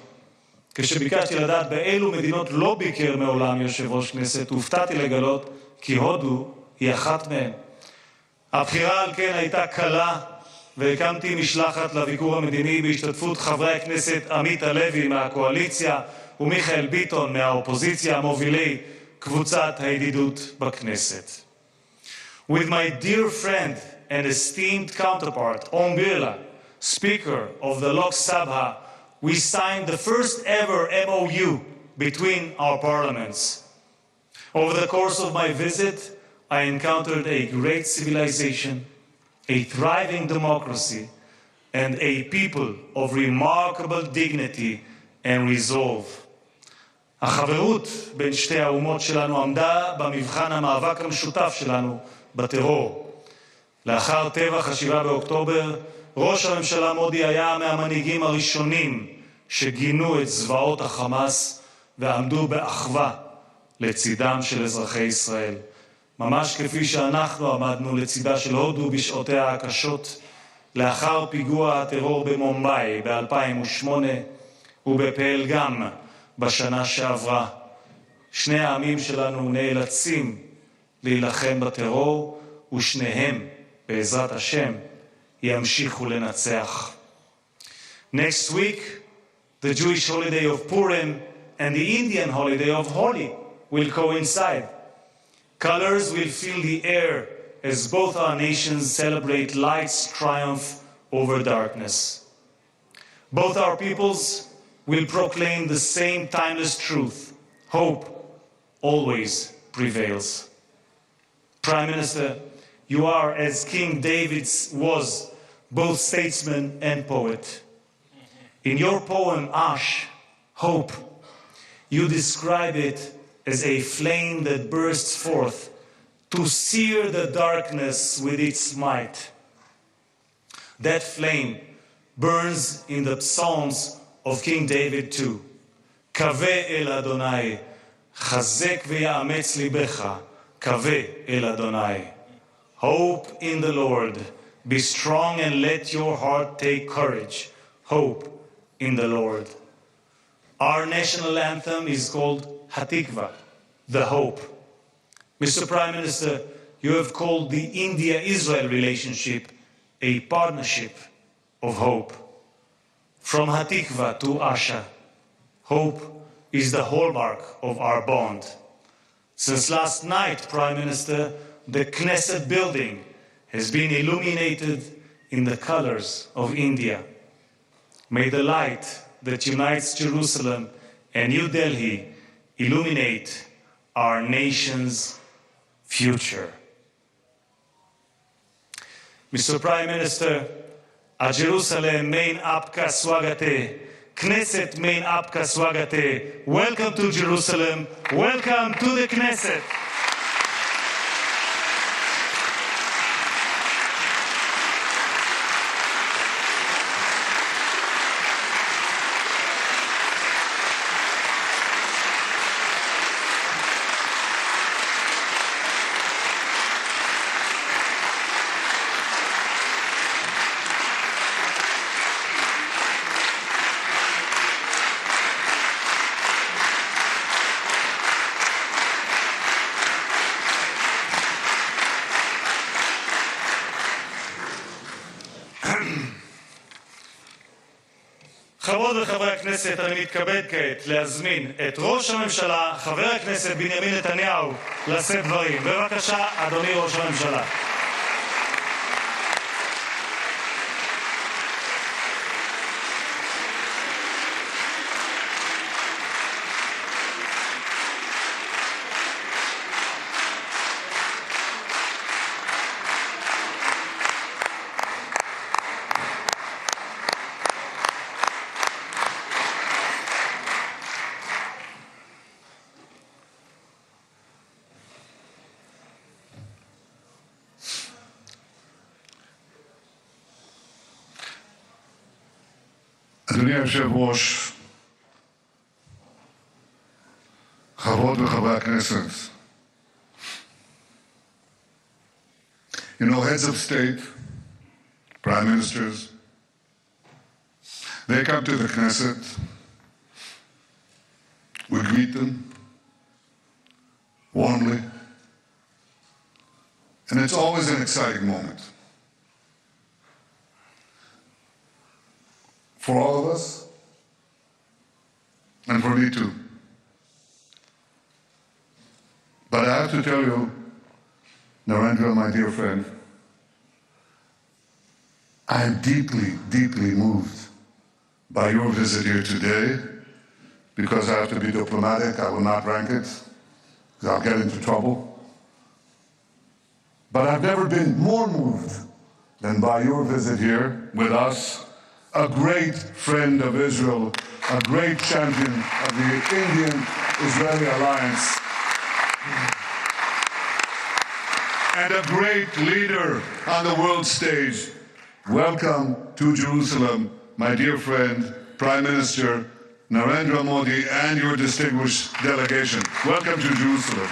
[SPEAKER 5] כשביקשתי לדעת באילו מדינות לא ביקר מעולם יושב ראש כנסת, הופתעתי לגלות כי הודו היא אחת מהן. הבחירה על כן הייתה קלה, והקמתי משלחת לביקור המדיני בהשתתפות חברי הכנסת עמית הלוי מהקואליציה ומיכאל ביטון מהאופוזיציה, מובילי קבוצת הידידות בכנסת. With my dear friend and esteemed counterpart, Om Birla, Speaker of the Lok Sabha, we signed the first ever MOU between our parliaments. Over the course of my visit, I encountered a great civilization, a thriving democracy, and a people of remarkable dignity and resolve. החברות בין שתי האומות שלנו עמדה במבחן המאבק המשותף שלנו בטרור. לאחר טבח 7 באוקטובר, ראש הממשלה מודי היה מהמנהיגים הראשונים שגינו את זוועות החמאס ועמדו באחווה לצידם של אזרחי ישראל. ממש כפי שאנחנו עמדנו לצידה של הודו בשעותיה הקשות, לאחר פיגוע הטרור במומבאי ב-2008 ובפלגם בשנה שעברה. שני העמים שלנו נאלצים להילחם בטרור, ושניהם בעזרת השם, ימשיכו לנצח. Next week, the Jewish holiday of Purim and the Indian holiday of Holi will coincide. Colors will fill the air as both our nations celebrate light's triumph over darkness. Both our peoples will proclaim the same timeless truth: hope always prevails. Prime Minister, you are, as King David was, both statesman and poet. In your poem, Ash, Hope, you describe it as a flame that bursts forth to sear the darkness with its might. That flame burns in the Psalms of King David too. Kaveh el Adonai, chazek ve'yametz libecha, kaveh el Adonai. Hope in the Lord, be strong and let your heart take courage. Hope in the Lord. Our national anthem is called Hatikva, the Hope. Mr. Prime Minister, you have called the India-Israel relationship a partnership of hope. From Hatikva to Asha, hope is the hallmark of our bond. Since last night, Prime Minister, the Knesset building has been illuminated in the colors of India. May the light that unites Jerusalem and New Delhi illuminate our nation's future. Mr. Prime Minister, a Jerusalem main apka swagate, Knesset main apka swagate. Welcome to Jerusalem, welcome to the Knesset. חברות וחברי הכנסת, אני מתכבד כעת להזמין את ראש הממשלה, חבר הכנסת בנימין נתניהו, לשאת דברים. בבקשה, אדוני ראש הממשלה.
[SPEAKER 6] אדוני היושב-ראש, חברות וחברי הכנסת, heads of state, prime ministers, they come to the Knesset, we greet them warmly, and it's always an exciting moment. For all of us, and for me too. But I have to tell you, Narendra, my dear friend, I am deeply, deeply moved by your visit here today, because I have to be diplomatic. I will not rank it, because I'll get into trouble. But I've never been more moved than by your visit here with us, a great friend of Israel, a great champion of the Indian-Israeli alliance, and a great leader on the world stage. Welcome to Jerusalem, my dear friend, Prime Minister Narendra Modi, and your distinguished delegation. Welcome to Jerusalem.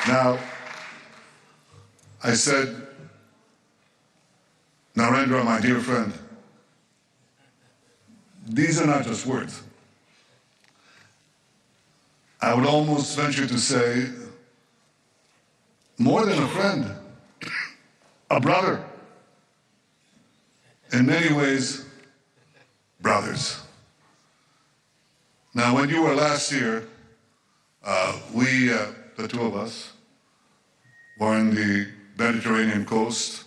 [SPEAKER 6] Now, I said, Narendra, my dear friend, these are not just words. I would almost venture to say more than a friend, a brother. In many ways, brothers. Now, when you were last here, we, the two of us, were in the Mediterranean coast,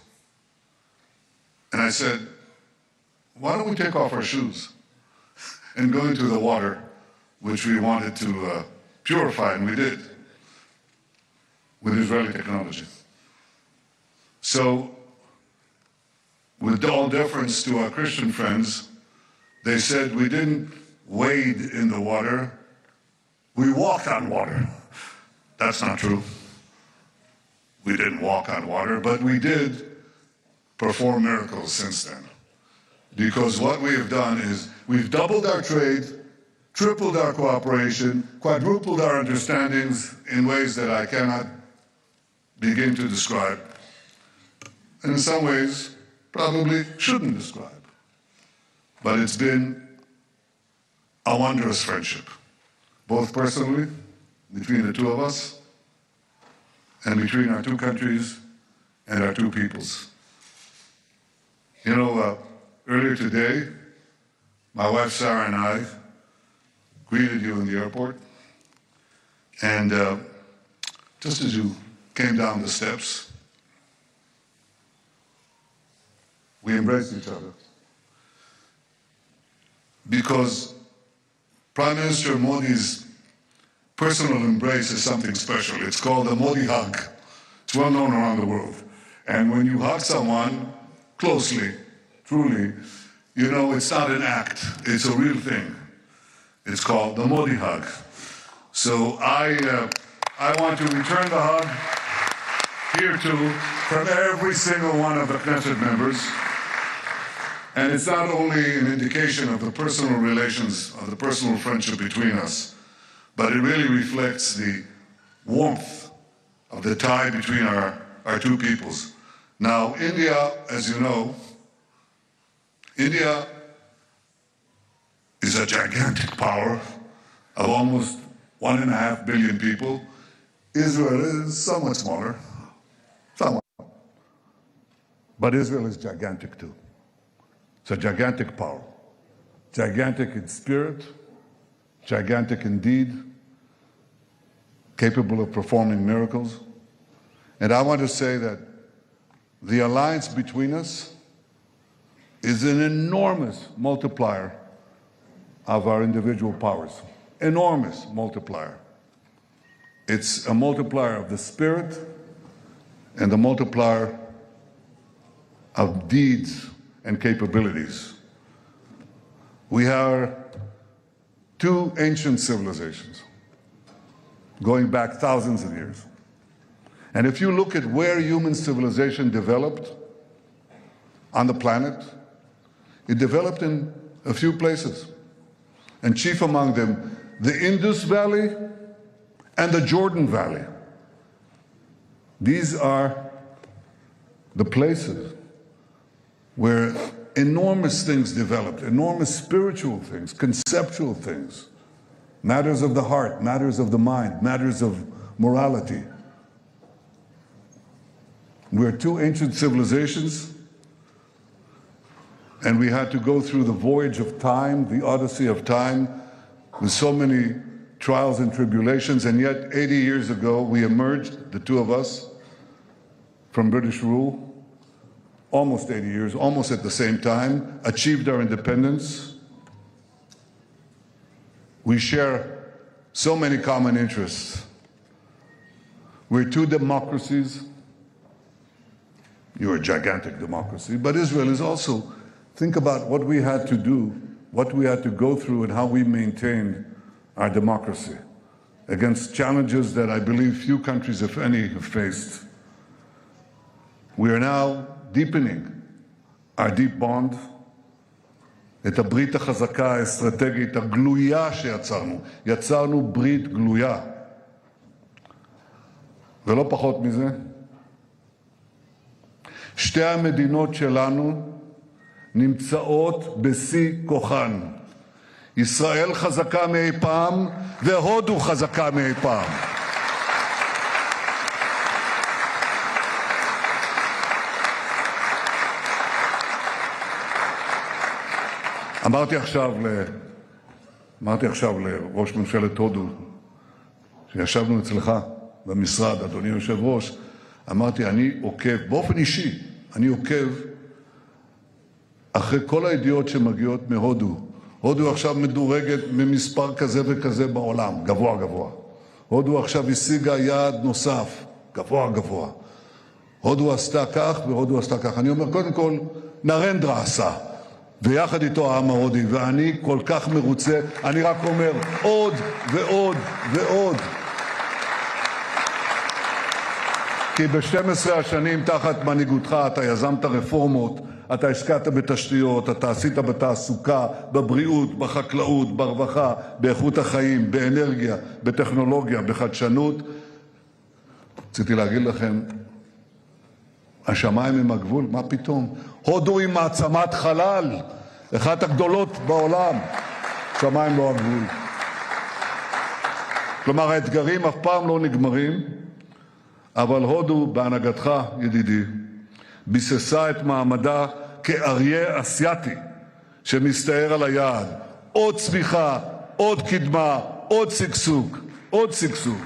[SPEAKER 6] and I said, why don't we take off our shoes and go into the water, which we wanted to purify, and we did, with Israeli technology. So, with all deference to our Christian friends, they said we didn't wade in the water, we walked on water. That's not true. We didn't walk on water, but we did perform miracles since then. Because what we have done is we've doubled our trade, tripled our cooperation, quadrupled our understandings in ways that I cannot begin to describe. And in some ways, probably shouldn't describe. But it's been a wondrous friendship, both personally, between the two of us, and between our two countries and our two peoples. You know, earlier today, my wife Sarah and I greeted you in the airport, and just as you came down the steps, we embraced each other. Because Prime Minister Modi's personal embrace is something special. It's called the Modi hug. It's well known around the world. And when you hug someone closely, truly, you know it's not an act, it's a real thing. It's called the Modi hug. So I want to return the hug here too from every single one of the Knesset members. And it's not only an indication of the personal relations, of the personal friendship between us, but it really reflects the warmth of the tie between our two peoples. Now, India, as you know, India is a gigantic power of almost 1.5 billion people. Israel is somewhat smaller, somewhat. But Israel is gigantic too. It's a gigantic power, gigantic in spirit, gigantic in deed, capable of performing miracles. And I want to say that the alliance between us is an enormous multiplier of our individual powers, enormous multiplier. It's a multiplier of the spirit and a multiplier of deeds and capabilities. We are two ancient civilizations going back thousands of years. And if you look at where human civilization developed on the planet, it developed in a few places. And chief among them, the Indus Valley and the Jordan Valley. These are the places where enormous things developed, enormous spiritual things, conceptual things, matters of the heart, matters of the mind, matters of morality. We're two ancient civilizations, and we had to go through the voyage of time, the odyssey of time, with so many trials and tribulations, and yet 80 years ago we emerged, the two of us, from British rule, almost 80 years, almost at the same time, achieved our independence. We share so many common interests. We're two democracies. You're a gigantic democracy, but Israel is also, think about what we had to do, what we had to go through, and how we maintained our democracy against challenges that I believe few countries, if any, have faced. We are now deepening our deep bond, את הברית החזקה האסטרטגית הגלויה שיצרנו. יצרנו ברית גלויה. ולא פחות מזה, שתי המדינות שלנו נמצאות בשיא כוחן. ישראל חזקה מאי פעם והודו חזקה מאי פעם. אמרתי עכשיו לראש ממשלת הודו, שישבנו אצלך במשרד, אדוני יושב ראש, אמרתי, אני עוקב, באופן אישי, אני עוקב אחרי כל הידיעות שמגיעות מהודו. הודו עכשיו מדורגת ממספר כזה וכזה בעולם, גבוה גבוה. הודו עכשיו השיגה יעד נוסף, גבוה גבוה. הודו עשתה כך והודו עשתה כך. אני אומר, קודם כל, נרנדרה עשה, ויחד איתו העם ההודי, ואני כל כך מרוצה, אני רק אומר, עוד ועוד ועוד. כי ב-12 השנים תחת מנהיגותך אתה יזמת רפורמות, אתה השקעת בתשתיות, אתה עשית בתעסוקה, בבריאות, בחקלאות, ברווחה, באיכות החיים, באנרגיה, בטכנולוגיה, בחדשנות. רציתי להגיד לכם, השמיים הם הגבול, מה פתאום? הודו היא מעצמת חלל, אחת הגדולות בעולם, שמיים לא הגבול. כלומר, האתגרים אף פעם לא נגמרים, אבל הודו, בהנהגתך, ידידי, ביססה את מעמדה כאריה אסייתי שמסתער על היעד. עוד צמיחה, עוד קדמה, עוד שגשוג, עוד שגשוג.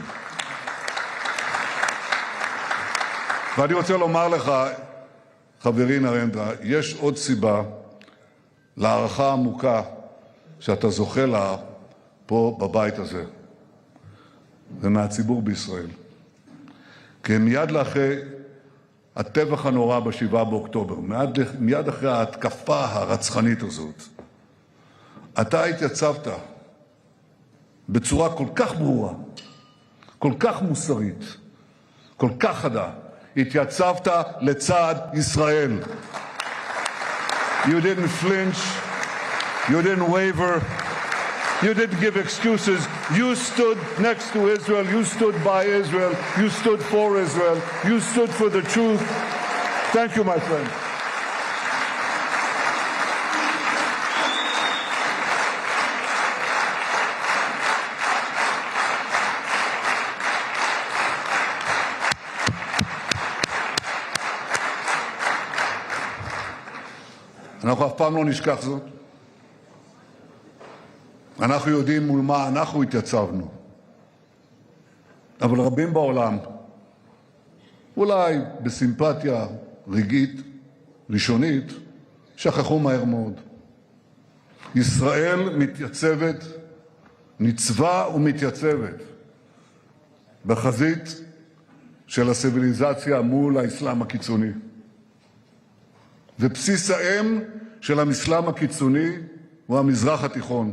[SPEAKER 6] ואני רוצה לומר לך, חברי נרנדרה, יש עוד סיבה להערכה עמוקה שאתה זוכה לה פה בבית הזה ומהציבור בישראל. כי מיד לאחרי הטבח הנורא ב7 באוקטובר, מיד אחרי ההתקפה הרצחנית הזאת, אתה התייצבת בצורה כל כך ברורה, כל כך מוסרית, כל כך חדה, התייצבת לצד ישראל. You didn't flinch, you didn't waver, you didn't give excuses. You stood next to Israel, you stood by Israel, you stood for Israel, you stood for the truth. Thank you, my friend. אנחנו אף פעם לא נשכח זאת. אנחנו יודעים מול מה אנחנו התייצבנו. אבל רבים בעולם, אולי בסימפתיה רגעית, ראשונית, שכחו מהר מאוד. ישראל מתייצבת, ניצבה ומתייצבת, בחזית של הציוויליזציה מול האסלאם הקיצוני. ובסיס האם של האסלאם הקיצוני הוא המזרח התיכון.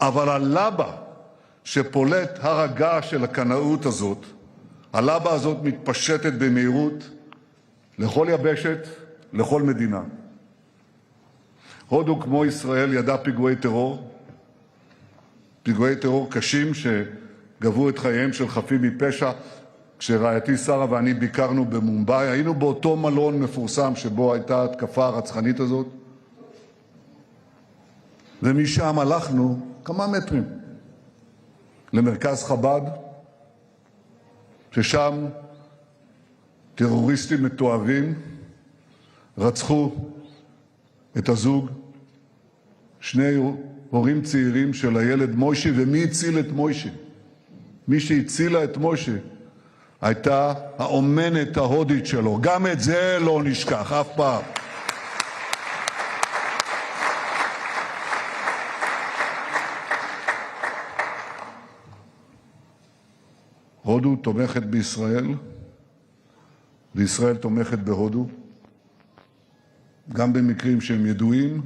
[SPEAKER 6] אבל הלבה שפולט הר הגעש של הקנאות הזאת, הלבה הזאת מתפשטת במהירות לכל יבשת, לכל מדינה. הודו כמו ישראל ידע פיגועי טרור קשים שגבו את חייהם של חפים מפשע. כשרעייתי שרה ואני ביקרנו במומבאי, היינו באותו מלון מפורסם שבו הייתה התקפה הרצחנית הזאת, ומשם הלכנו כמה מטרים למרכז חב"ד, ששם טרוריסטים מתועבים רצחו את הזוג, שני הורים צעירים של הילד מוישי. ומי הציל את מוישי? מי שהצילה את מוישי הייתה האומנת ההודית שלו. גם את זה לא נשכח אף פעם. הודו תומכת בישראל, וישראל תומכת בהודו, גם במקרים שהם ידועים,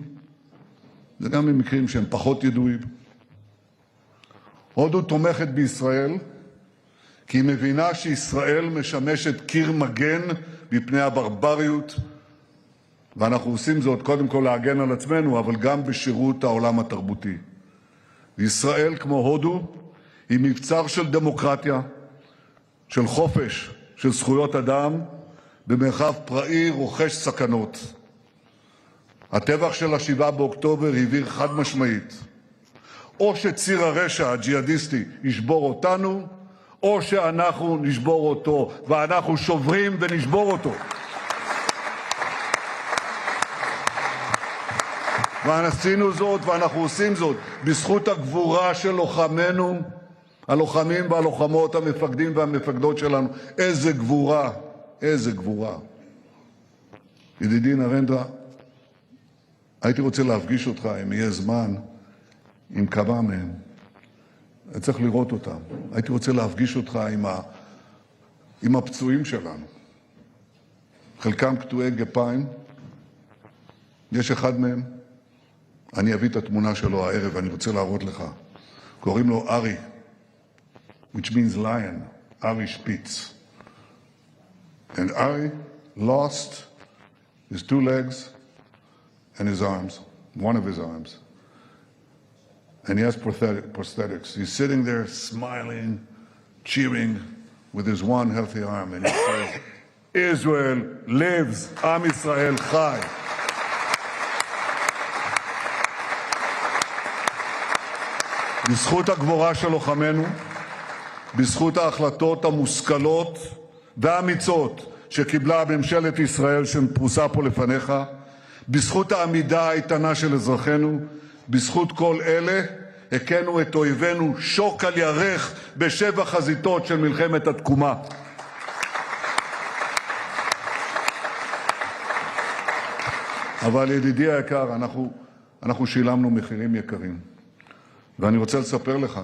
[SPEAKER 6] וגם במקרים שהם פחות ידועים. הודו תומכת בישראל, כי היא מבינה שישראל משמשת קיר מגן מפני הברבריות, ואנחנו עושים זאת קודם כל להגן על עצמנו, אבל גם בשירות העולם התרבותי. ישראל, כמו הודו, היא מבצר של דמוקרטיה, של חופש, של זכויות אדם, במרחב פראי רוחש סכנות. הטבח של 7 באוקטובר הבהיר חד משמעית, או שציר הרשע הג'יהאדיסטי ישבור אותנו, או שאנחנו נשבור אותו, ואנחנו שוברים ונשבור אותו. ועשינו זאת ואנחנו עושים זאת בזכות הגבורה של לוחמינו, הלוחמים והלוחמות, המפקדים והמפקדות שלנו. איזה גבורה, איזה גבורה. ידידי נרנדרה, הייתי רוצה להפגיש אותך, אם יהיה זמן, עם כמה מהם. אני צריך לראות אותם. הייתי רוצה להפגיש אותך עם הפצועים שלנו. חלקם קטועי גפיים. יש אחד מהם, אני אביא את התמונה שלו הערב, אני רוצה להראות לך. קוראים לו ארי, which means lion, ארי שפיץ. And Ari lost his 2 legs and his arms, one of his arms. And he has prosthetics. He's sitting there smiling, cheering with his one healthy arm. And he says, Israel lives, Am Yisrael Chai. בזכות הגבורה של לוחמינו, בזכות ההחלטות המושכלות והאמיצות שקיבלה ממשלת ישראל שפרוסה פה לפניך, בזכות העמידה האיתנה של אזרחינו, בזכות כל אלה הכינו את אויבינו שוק על ירך בשבע חזיתות של מלחמת התקומה. אבל ידידי היקר, אנחנו שילמנו מחירים יקרים. ואני רוצה לספר לך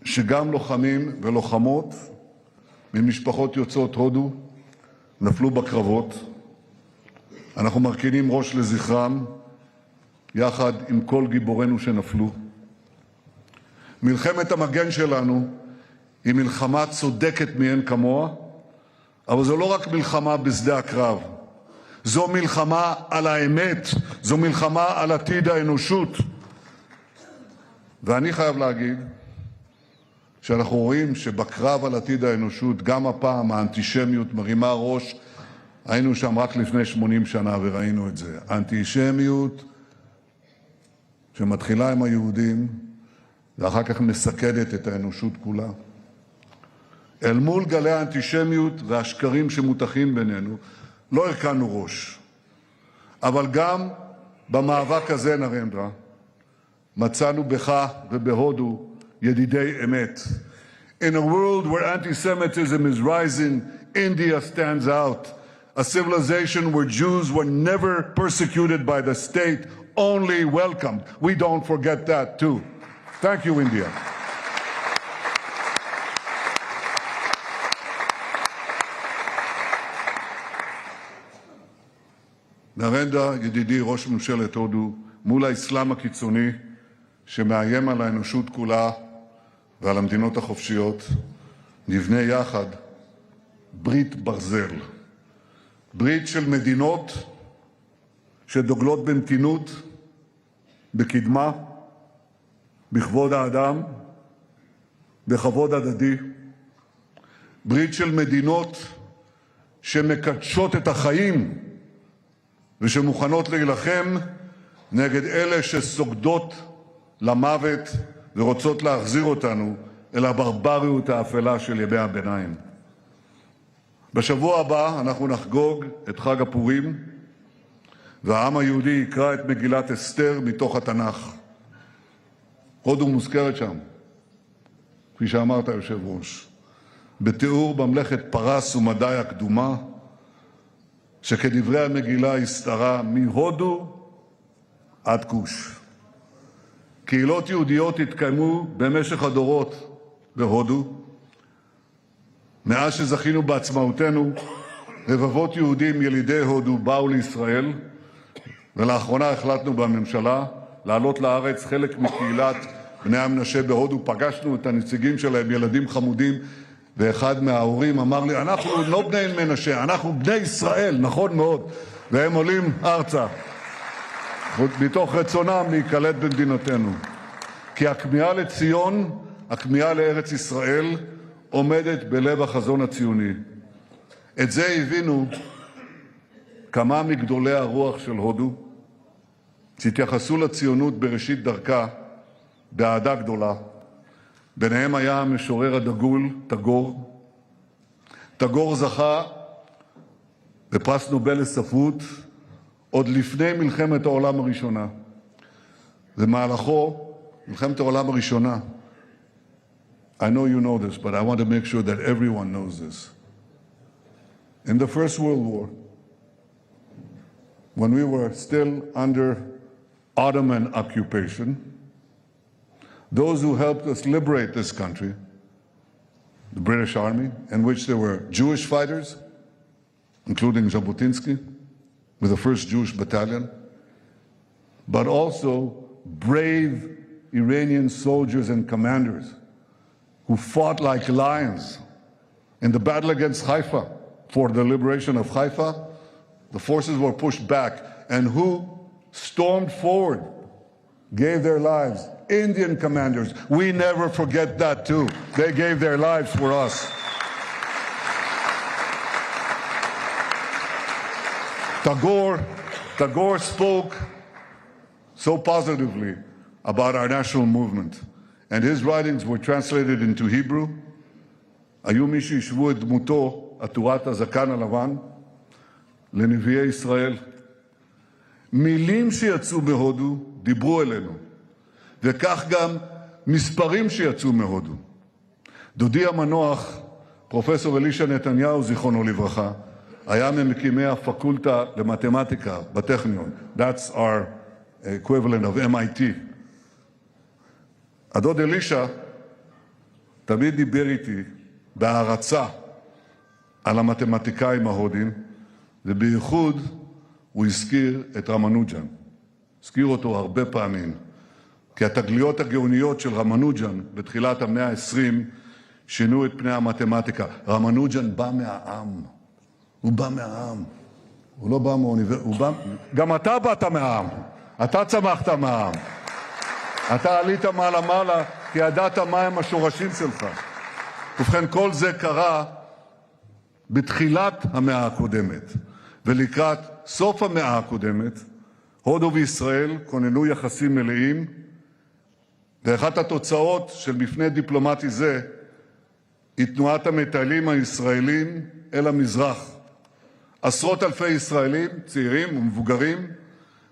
[SPEAKER 6] שגם לוחמים ולוחמות ממשפחות יוצאות הודו נפלו בקרבות. אנחנו מרכינים ראש לזכרם יחד עם כל גיבורינו שנפלו. מלחמת המגן שלנו היא מלחמה צודקת מאין כמוה, אבל זו לא רק מלחמה בשדה הקרב. זו מלחמה על האמת, זו מלחמה על עתיד האנושות. ואני חייב להגיד שאנחנו רואים שבקרב על עתיד האנושות, גם הפעם האנטישמיות מרימה ראש. היינו שם רק לפני 80 שנה וראינו את זה. האנטישמיות שמתחילה עם היהודים ואחר כך מסכדת את האנושות כולה. אל מול גלי האנטישמיות והשקרים שמותחים בינינו, לא הרכנו ראש. אבל גם במאבק הזה, נרנדרה, מצאנו בך ובהודו ידידי אמת. In a world where anti-Semitism is rising, India stands out. A civilization where Jews were never persecuted by the state, only welcomed. We don't forget that too. Thank you, India. נרנדרה, ידידי ראש ממשלת הודו, מול האסלאם הקיצוני שמאיים על האנושות כולה ועל המדינות החופשיות, נבנה יחד ברית ברזל. ברית של מדינות שדוגלות במתינות, בקדמה, בכבוד האדם, בכבוד הדדי. ברית של מדינות שמקדשות את החיים ושמוכנות להילחם נגד אלה שסוגדות למוות ורוצות להחזיר אותנו אל הברבריות האפלה של ימי הביניים. בשבוע הבא אנחנו נחגוג את חג הפורים, והעם היהודי יקרא את מגילת אסתר מתוך התנ"ך. הודו מוזכרת שם, כפי שאמרת יושב ראש, בתיאור ממלכת פרס ומדי הקדומה, שכדברי המגילה הסתרה מהודו עד כוש. קהילות יהודיות התקיימו במשך הדורות בהודו. מאז שזכינו בעצמאותנו, רבבות יהודים ילידי הודו באו לישראל, ולאחרונה החלטנו בממשלה לעלות לארץ חלק מקהילת בני המנשה בהודו. פגשנו את הנציגים שלהם, ילדים חמודים, ואחד מההורים אמר לי, אנחנו לא בני מנשה, אנחנו בני ישראל, נכון מאוד, והם עולים ארצה, מתוך רצונם להיקלט במדינתנו. כי הכמיהה לציון, הכמיהה לארץ ישראל, עומדת בלב החזון הציוני. את זה הבינו כמה מגדולי הרוח של הודו, שהתייחסו לציונות בראשית דרכה באהדה גדולה. ביניהם היה המשורר הדגול טגור. טגור זכה בפרס נובל לספרות עוד לפני מלחמת העולם הראשונה. במהלכו, מלחמת העולם הראשונה, I know you know this, but I want to make sure that everyone knows this. In the First World War, when we were still under Ottoman occupation, those who helped us liberate this country, the British Army, in which there were Jewish fighters, including Jabotinsky, with the 1st Jewish Battalion, but also brave Iranian soldiers and commanders who fought like lions in the battle against Haifa for the liberation of Haifa. The forces were pushed back, and who stormed forward, gave their lives? Indian commanders. We never forget that too. They gave their lives for us. Tagore spoke so positively about our national movement, and his writings were translated into Hebrew. היו מי שישבו את דמותו, עטורת הזקן הלבן, לנביאי ישראל. מילים שיצאו מהודו דיברו אלינו, וכך גם מספרים שיצאו מהודו. דודי המנוח, פרופסור אלישע נתניהו, זיכרונו לברכה, היה ממקימי הפקולטה למתמטיקה בטכניון. That's our equivalent of MIT. הדוד אלישע תמיד דיבר איתי בהערצה על המתמטיקאים ההודים, ובייחוד הוא הזכיר את רמנוג'ן. הזכיר אותו הרבה פעמים, כי התגליות הגאוניות של רמנוג'ן בתחילת המאה ה-20 שינו את פני המתמטיקה. רמנוג'ן בא מהעם. הוא בא מהעם. הוא לא בא מהאוניברסיטה. גם אתה באת מהעם. אתה צמחת מהעם. אתה עלית מעלה כי ידעת מהם השורשים שלך. ובכן, כל זה קרה בתחילת המאה הקודמת. ולקראת סוף המאה הקודמת, הודו וישראל כוננו יחסים מלאים, ואחת התוצאות של מפנה דיפלומטי זה היא תנועת המטיילים הישראלים אל המזרח. עשרות אלפי ישראלים, צעירים ומבוגרים,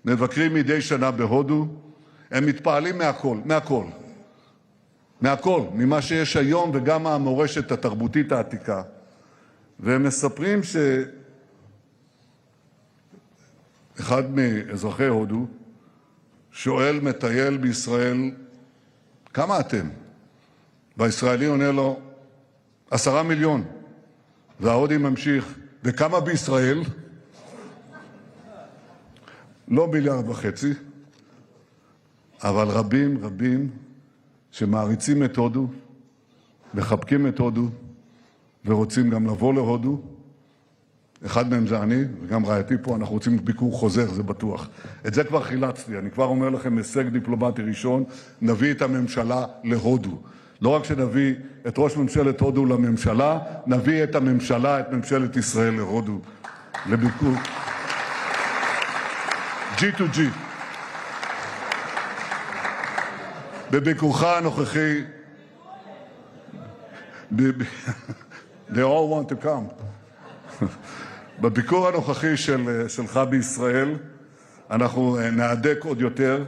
[SPEAKER 6] מבקרים מדי שנה בהודו. הם מתפעלים מהכל, ממה שיש היום וגם מהמורשת התרבותית העתיקה. והם מספרים שאחד מאזרחי הודו שואל מטייל בישראל, כמה אתם? והישראלי עונה לו, 10 מיליון. וההודי ממשיך, וכמה בישראל? לא 1.5 מיליארד, אבל רבים שמעריצים את הודו, מחבקים את הודו, ורוצים גם לבוא להודו. אחד מהם זה אני, וגם רעייתי פה, אנחנו רוצים ביקור חוזר, זה בטוח. את זה כבר חילצתי, אני כבר אומר לכם, הישג דיפלומטי ראשון, נביא את הממשלה להודו. לא רק שנביא את ראש ממשלת הודו לממשלה, נביא את הממשלה, את ממשלת ישראל להודו, לביקור. G2G. בביקורך הנוכחי, they all want to come. בביקור הנוכחי שלך בישראל, אנחנו נהדק עוד יותר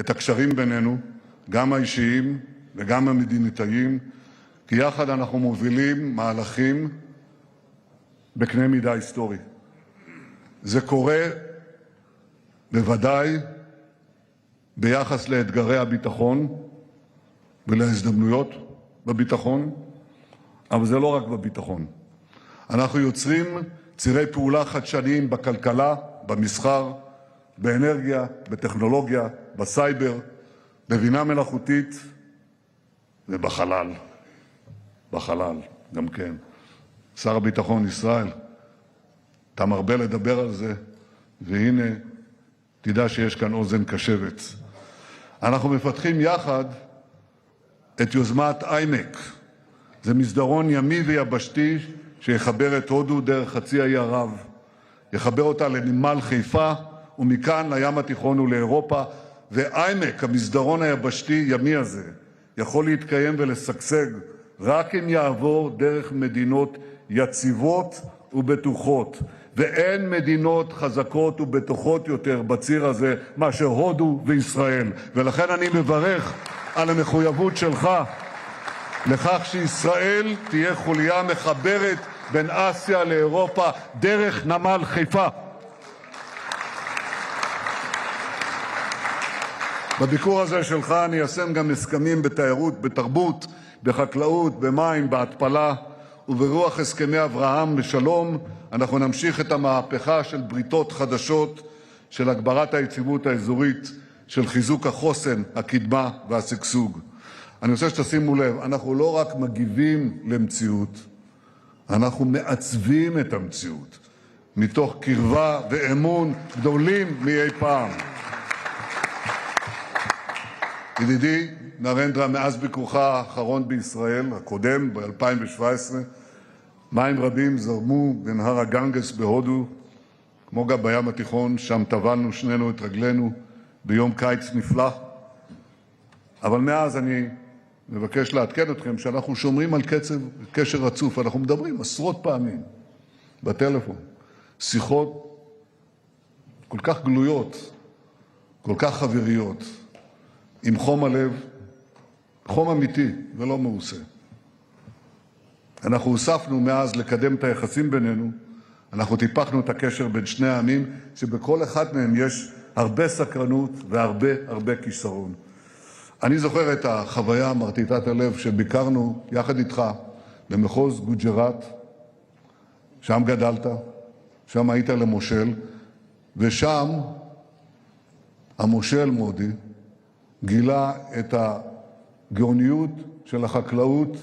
[SPEAKER 6] את הקשרים בינינו, גם האישיים וגם המדינתיים, כי יחד אנחנו מובילים מהלכים בקנה מידה היסטורי. זה קורה בוודאי ביחס לאתגרי הביטחון ולהזדמנויות בביטחון, אבל זה לא רק בביטחון. אנחנו יוצרים צירי פעולה חדשניים בכלכלה, במסחר, באנרגיה, בטכנולוגיה, בסייבר, בבינה מלאכותית ובחלל. בחלל, גם כן. שר הביטחון ישראל, אתה מרבה לדבר על זה, והנה, תדע שיש כאן אוזן קשבת. אנחנו מפתחים יחד את יוזמת איימק. זה מסדרון ימי ויבשתי שיחבר את הודו דרך חצי האי ערב. יחבר אותה לנמל חיפה, ומכאן לים התיכון ולאירופה. ואיימק, המסדרון היבשתי ימי הזה, יכול להתקיים ולשגשג רק אם יעבור דרך מדינות יציבות ובטוחות, ואין מדינות חזקות ובטוחות יותר בציר הזה מאשר הודו וישראל. ולכן אני מברך על המחויבות שלך לכך שישראל תהיה חוליה מחברת בין אסיה לאירופה דרך נמל חיפה. בביקור הזה שלך אני איישם גם הסכמים בתיירות, בתרבות, בחקלאות, במים, בהתפלה, וברוח הסכמי אברהם ושלום אנחנו נמשיך את המהפכה של בריתות חדשות, של הגברת היציבות האזורית, של חיזוק החוסן, הקדמה והשגשוג. אני רוצה שתשימו לב, אנחנו לא רק מגיבים למציאות, אנחנו מעצבים את המציאות, מתוך קרבה ואמון גדולים מאי פעם. ידידי נרנדרה, מאז ביקורך האחרון בישראל, הקודם, ב-2017, מים רבים זרמו בנהר הגנגס בהודו, כמו גם בים התיכון, שם טבלנו שנינו את רגלינו ביום קיץ נפלא. אבל מאז אני מבקש לעדכן אתכם שאנחנו שומרים על קשר רצוף. אנחנו מדברים עשרות פעמים בטלפון, שיחות כל כך גלויות, כל כך חבריות, עם חום הלב, חום אמיתי ולא מעושה. אנחנו הוספנו מאז לקדם את היחסים בינינו, אנחנו טיפחנו את הקשר בין שני העמים, שבכל אחד מהם יש הרבה סקרנות והרבה כישרון. אני זוכר את החוויה מרטיטת הלב שביקרנו יחד איתך במחוז גוג'ראט, שם גדלת, שם היית למושל, ושם המושל מודי גילה את הגאוניות של החקלאות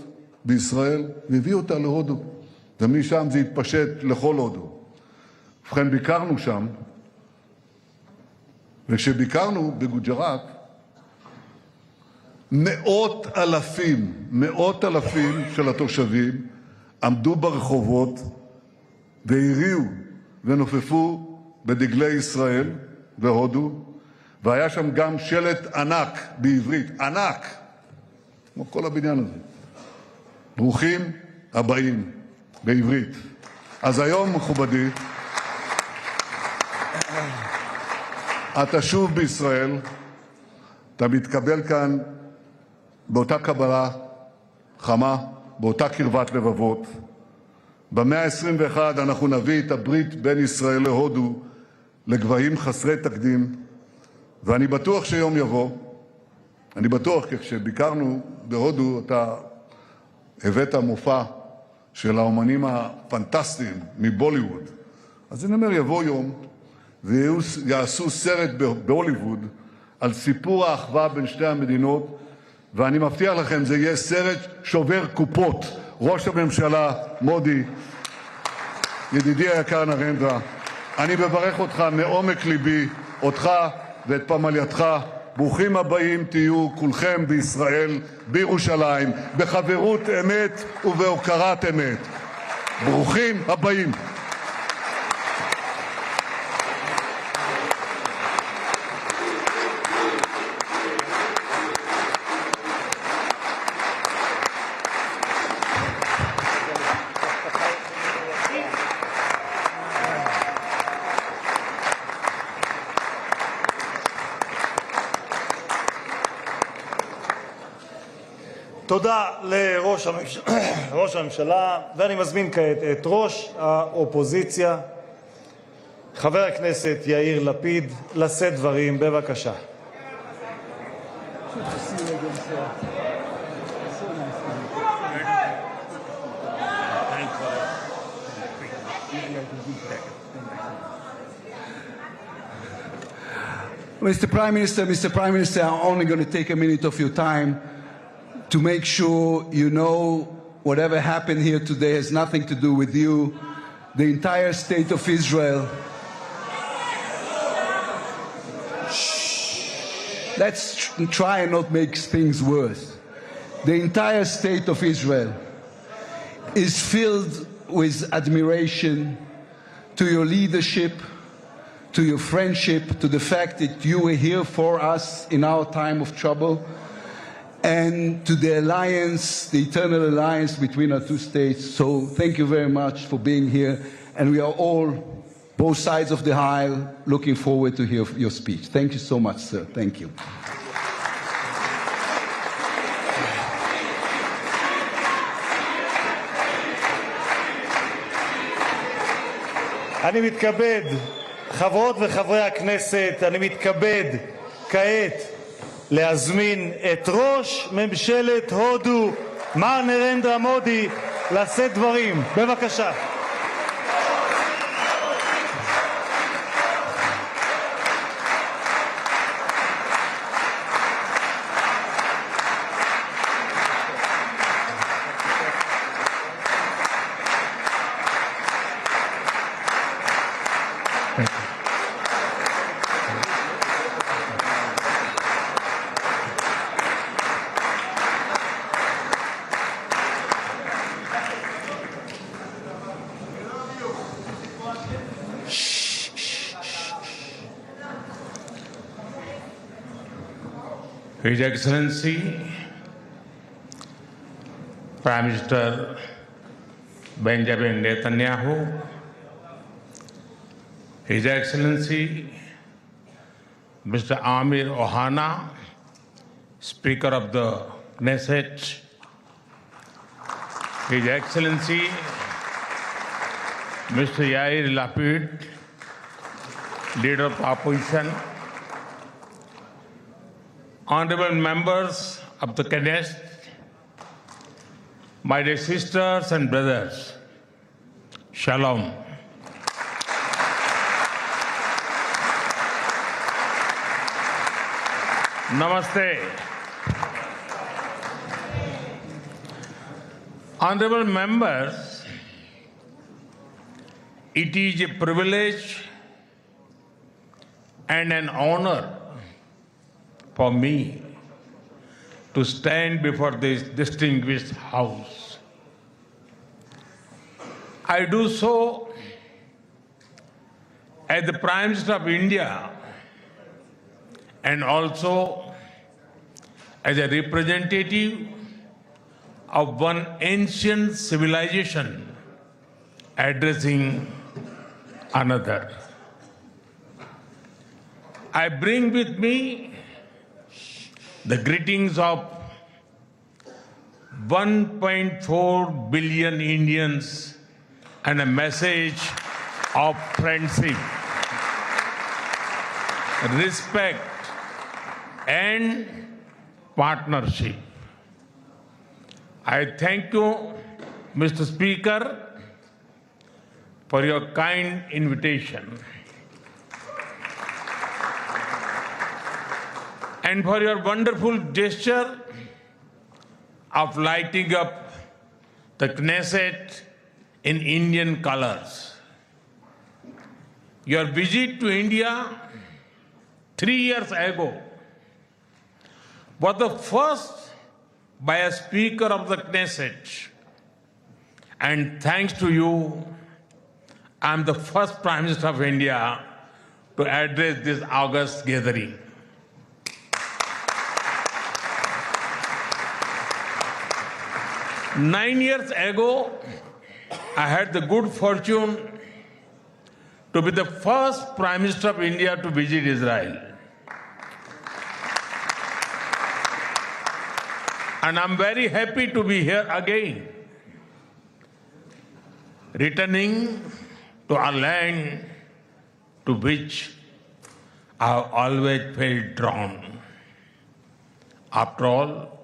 [SPEAKER 6] בישראל והביא אותה להודו, ומשם זה התפשט לכל הודו. ובכן, ביקרנו שם, וכשביקרנו בגוג'ראט, מאות אלפים של התושבים עמדו ברחובות והריעו ונופפו בדגלי ישראל והודו, והיה שם גם שלט ענק בעברית, ענק, כמו כל הבניין הזה. ברוכים הבאים, בעברית. אז היום, מכובדי, אתה שוב בישראל, אתה מתקבל כאן באותה קבלה חמה, באותה קרבת לבבות. במאה ה-21 אנחנו נביא את הברית בין ישראל להודו לגבהים חסרי תקדים, ואני בטוח שיום יבוא, אני בטוח, כי כשביקרנו בהודו אתה הבאת מופע של האומנים הפנטסטיים מבוליווד. אז אני אומר, יבוא יום ויעשו סרט בהוליווד על סיפור האחווה בין שתי המדינות, ואני מבטיח לכם, זה יהיה סרט שובר קופות. ראש הממשלה מודי, ידידי היקר נרנדרה, אני מברך אותך מעומק ליבי, אותך ואת פמלייתך. ברוכים הבאים תהיו כולכם בישראל, בירושלים, בחברות אמת ובהוקרת אמת. ברוכים הבאים.
[SPEAKER 5] תודה לראש הממשלה, ואני מזמין כעת את ראש האופוזיציה, חבר הכנסת יאיר לפיד, לשאת דברים. בבקשה.
[SPEAKER 7] Mr. Prime Minister, I'm only going to take a minute of your time to make sure you know whatever happened here today has nothing to do with you. The entire state of Israel. Let's try and not make things worse. The entire state of Israel is filled with admiration to your leadership, to your friendship, to the fact that you were here for us in our time of trouble, and to the alliance, the eternal alliance between our two states. So thank you very much for being here, and we are all, both sides of the aisle, looking forward to hear your speech. Thank you so much, sir. Thank you.
[SPEAKER 5] אני מתכבד, חברות וחברי הכנסת, אני מתכבד כעת להזמין את ראש ממשלת הודו, מר נרנדרה מודי, לשאת דברים. בבקשה.
[SPEAKER 8] His Excellency Prime Minister Benjamin Netanyahu, His Excellency Mr. Amir Ohana, Speaker of the Knesset, His Excellency Mr. Yair Lapid, Leader of Opposition, Honorable members of the Knesset, my dear sisters and brothers, Shalom. Namaste. Honorable members, it is a privilege and an honor for me to stand before this distinguished house. I do so as the Prime Minister of India and also as a representative of one ancient civilization addressing another. I bring with me the greetings of 1.4 billion Indians and a message of friendship, respect, and partnership. I thank you, Mr. Speaker, for your kind invitation and for your wonderful gesture of lighting up the Knesset in Indian colors. Your visit to India 3 years ago was the first by a Speaker of the Knesset, and thanks to you, I am the first Prime Minister of India to address this august gathering. Nine years ago, I had the good fortune to be the first Prime Minister of India to visit Israel. And I'm very happy to be here again, returning to a land to which I have always felt drawn. After all,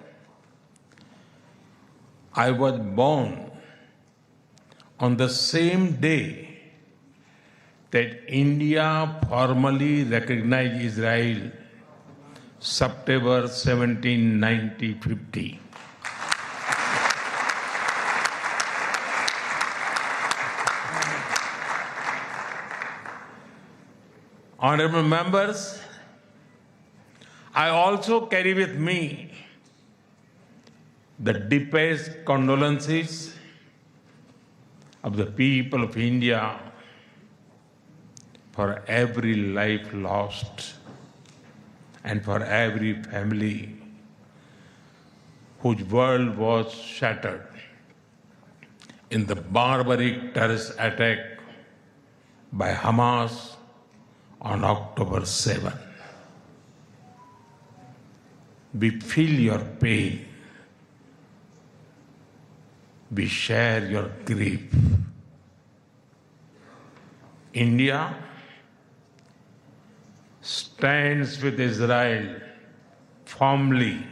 [SPEAKER 8] I was born on the same day that India formally recognized Israel, September 17, 1950. Honorable members, I also carry with me the deepest condolences of the people of India for every life lost and for every family whose world was shattered in the barbaric terrorist attack by Hamas on October 7. We feel your pain. We share your grief. India stands with Israel firmly,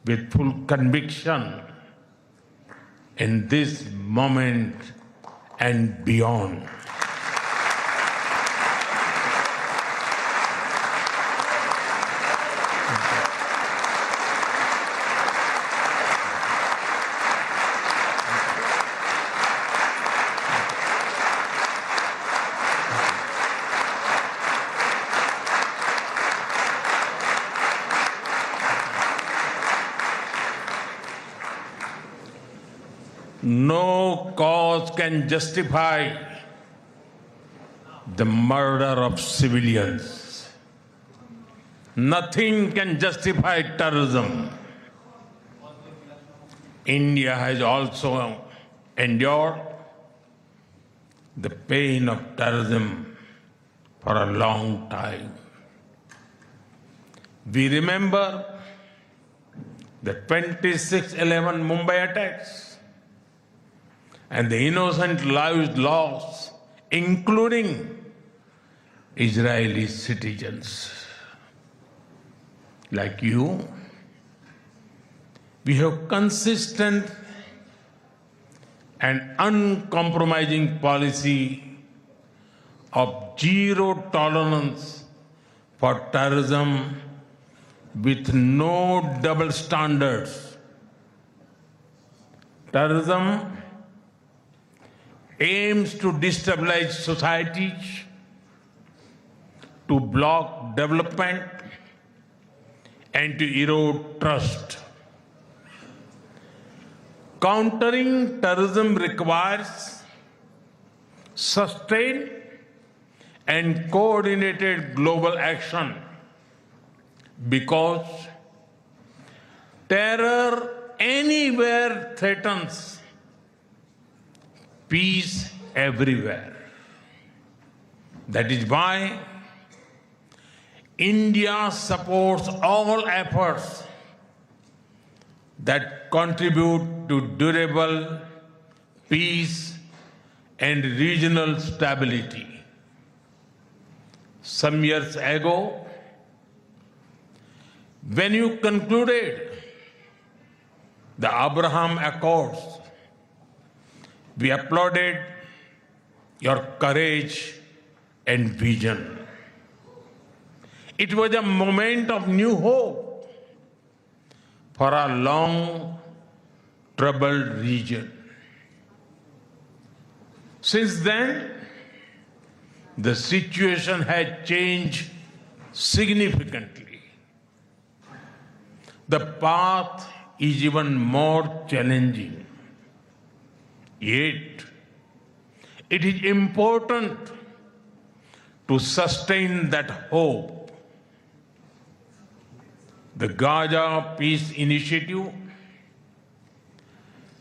[SPEAKER 8] with full conviction in this moment and beyond. No cause can justify the murder of civilians. Nothing can justify terrorism. India has also endured the pain of terrorism for a long time. We remember the 26/11 Mumbai attacks and the innocent lives lost, including Israeli citizens. Like you, we have consistent and uncompromising policy of zero tolerance for terrorism with no double standards. Terrorism aims to destabilize societies, to block development, and to erode trust. Countering terrorism requires sustained and coordinated global action because terror anywhere threatens peace everywhere. That is why India supports all efforts that contribute to durable peace and regional stability. Some years ago, when you concluded the Abraham Accords, we applauded your courage and vision. It was a moment of new hope for a long troubled region. Since then, the situation has changed significantly. The path is even more challenging. Yet, it is important to sustain that hope. The Gaza Peace Initiative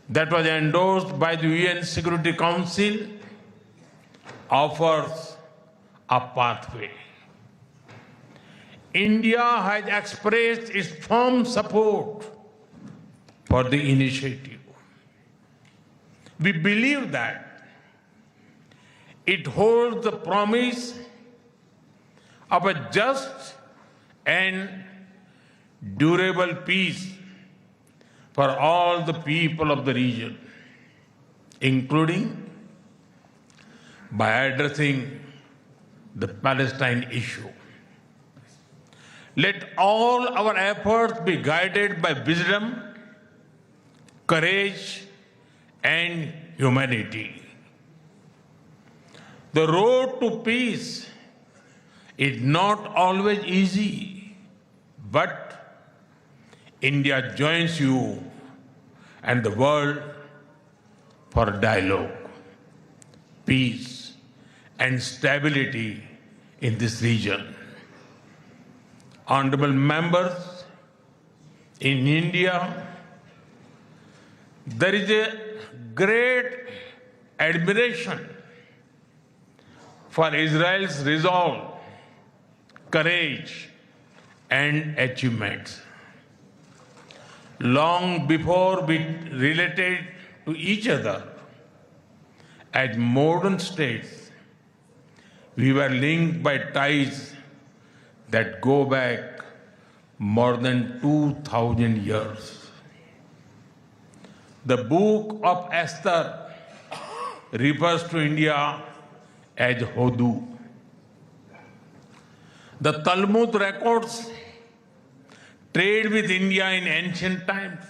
[SPEAKER 8] that was endorsed by the UN Security Council offers a pathway. India has expressed its firm support for the initiative. We believe that it holds the promise of a just and durable peace for all the people of the region, including by addressing the Palestine issue. Let all our efforts be guided by wisdom, courage, and humanity. The road to peace is not always easy, but India joins you and the world for dialogue, peace, and stability in this region. Honorable members, in India, there is a great admiration for Israel's resolve, courage, and achievements. Long before we related to each other as modern states, we were linked by ties that go back more than 2,000 years. The book of Esther refers to India as Hodu. The Talmud records trade with India in ancient times.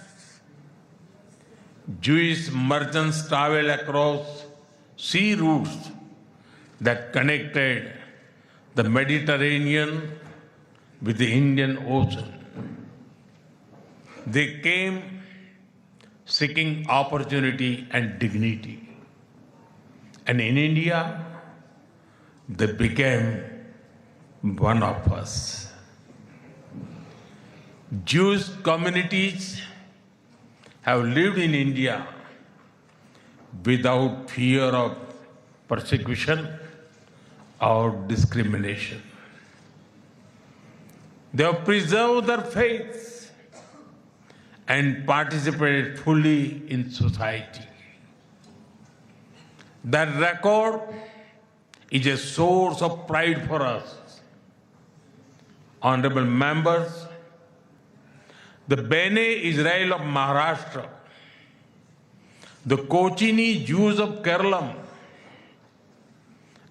[SPEAKER 8] Jewish merchants traveled across sea routes that connected the Mediterranean with the Indian Ocean. They came seeking opportunity and dignity. And in India, they became one of us. Jewish communities have lived in India without fear of persecution or discrimination. They have preserved their faith and participated fully in society. That record is a source of pride for us. Honorable members, the Bene Israel of Maharashtra, the Kochini Jews of Kerala,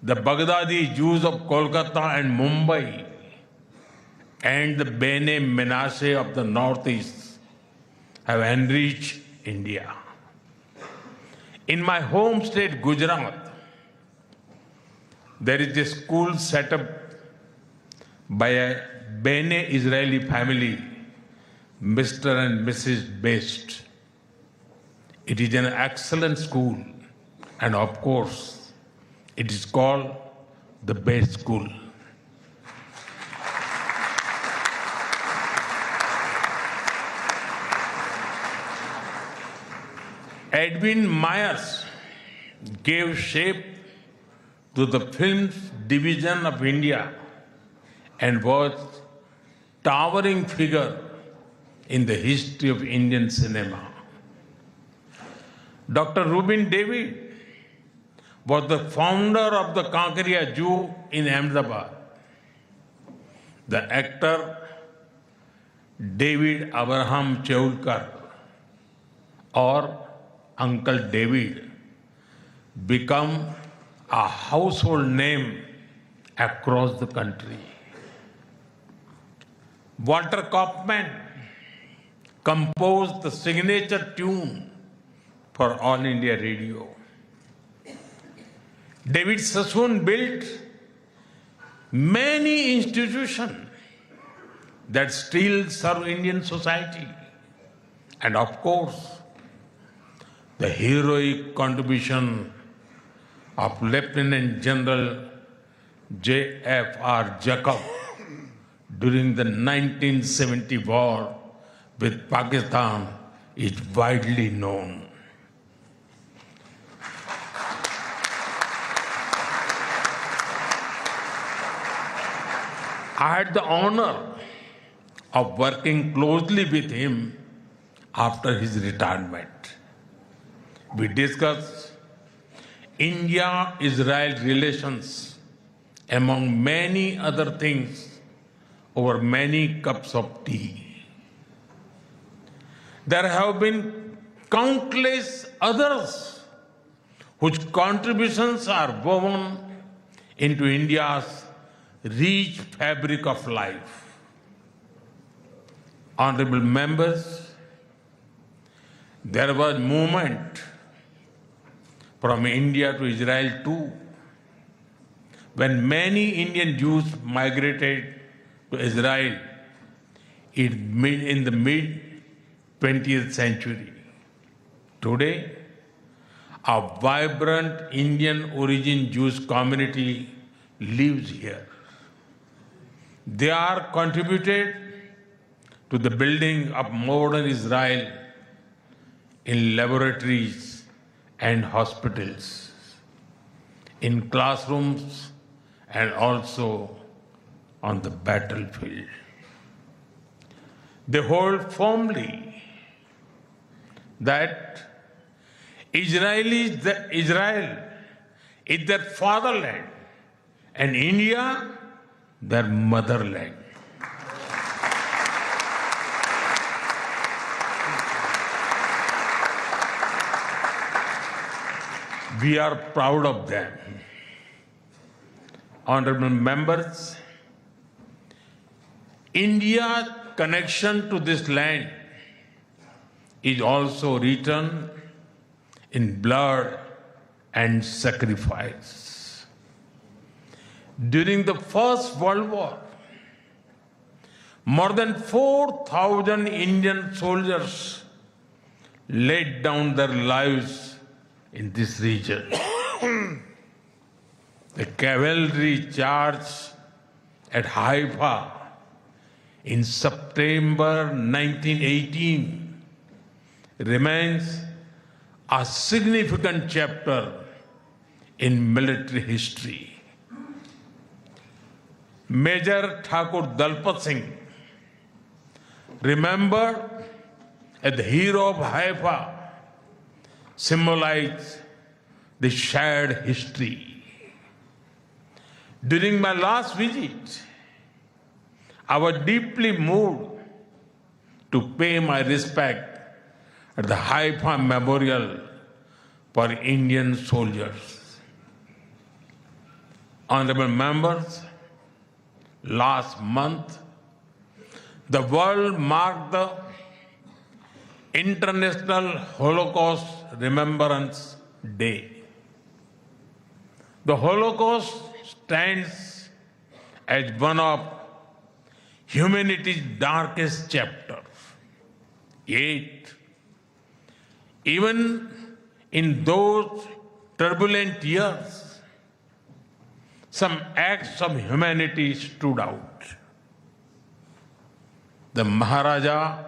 [SPEAKER 8] the Baghdadi Jews of Kolkata and Mumbai, and the Bene Menashe of the Northeast have enriched India. In my home state, Gujarat, there is a school set up by a Bene Israeli family, Mr. and Mrs. Best. It is an excellent school, and of course, it is called the Best School. Edwin Myers gave shape to the film's division of India and was a towering figure in the history of Indian cinema. Dr. Rubin David was the founder of the Kankaria Zoo in Ahmedabad. The actor David Abraham Chaulkar, or Uncle David, become a household name across the country. Walter Kaufman composed the signature tune for All India Radio. David Sassoon built many institutions that still serve Indian society. And of course, the heroic contribution of Lieutenant General J.F.R. Jacob during the 1970 war with Pakistan is widely known. I had the honor of working closely with him after his retirement. We discussed India-Israel relations, among many other things, over many cups of tea. There have been countless others whose contributions are woven into India's rich fabric of life. Honorable members, there was movement from India to Israel too. When many Indian Jews migrated to Israel in the mid-20th century. Today, a vibrant Indian origin Jewish community lives here. They are contributed to the building of modern Israel in laboratories and hospitals, in classrooms and also on the battlefield. They hold firmly that Israel is their fatherland and India their motherland. We are proud of them. Honorable members, India's connection to this land is also written in blood and sacrifice. During the First World War, more than 4,000 Indian soldiers laid down their lives in this region. The cavalry charge at Haifa in September 1918 remains a significant chapter in military history. Major Thakur Dalpat Singh, remembered as the hero of Haifa, symbolized the shared history. During my last visit, I was deeply moved to pay my respect at the Haifa Memorial for Indian soldiers. Honorable members, last month, the world marked the International Holocaust Remembrance Day. The Holocaust stands as one of humanity's darkest chapters. Yet, even in those turbulent years, some acts of humanity stood out. The Maharaja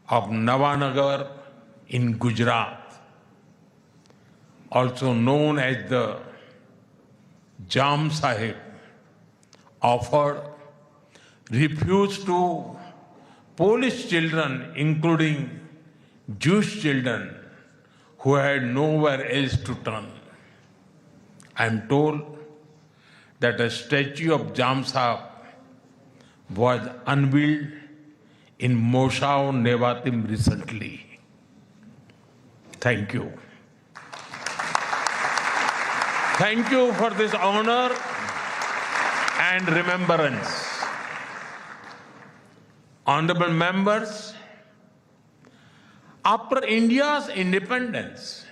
[SPEAKER 8] of Navanagar in Gujarat, also known as the Jam Sahib, offered refuge to Polish children, including Jewish children who had nowhere else to turn. I am told that a statue of Jam Sahib was unveiled in Moshav Nevatim recently. Thank you. Thank you for this honor and remembrance. Honorable members, after India's independence,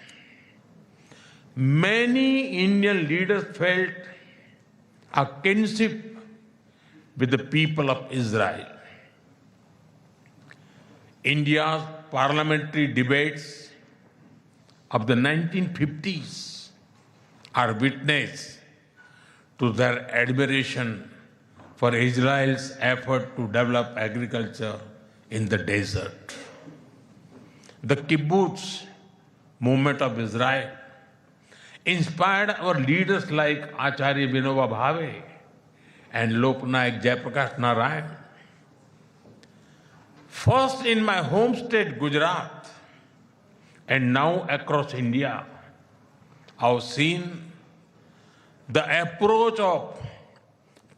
[SPEAKER 8] many Indian leaders felt a kinship with the people of Israel. India's parliamentary debates of the 1950s are witness to their admiration for Israel's effort to develop agriculture in the desert. The kibbutz movement of Israel inspired our leaders like Acharya Vinoba Bhave and Loknayak Jayaprakash Narayan. First in my home state, Gujarat, and now across India, I've seen the approach of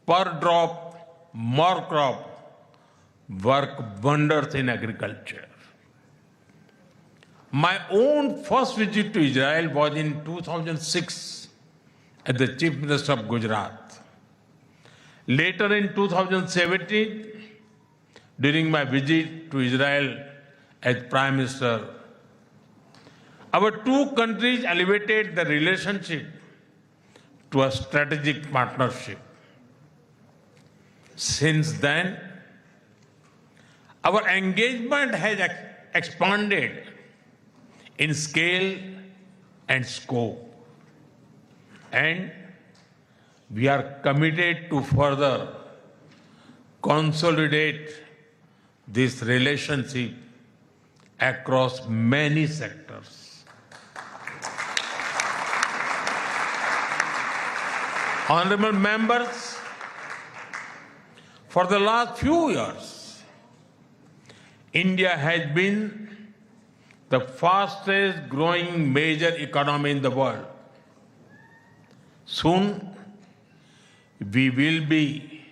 [SPEAKER 8] per drop, more crop work wonders in agriculture. My own first visit to Israel was in 2006 as the Chief Minister of Gujarat. Later in 2017, during my visit to Israel as Prime Minister, our two countries elevated the relationship to a strategic partnership. Since then, our engagement has expanded in scale and scope, and we are committed to further consolidate this relationship across many sectors. Honorable members, for the last few years, India has been the fastest growing major economy in the world. Soon, we will be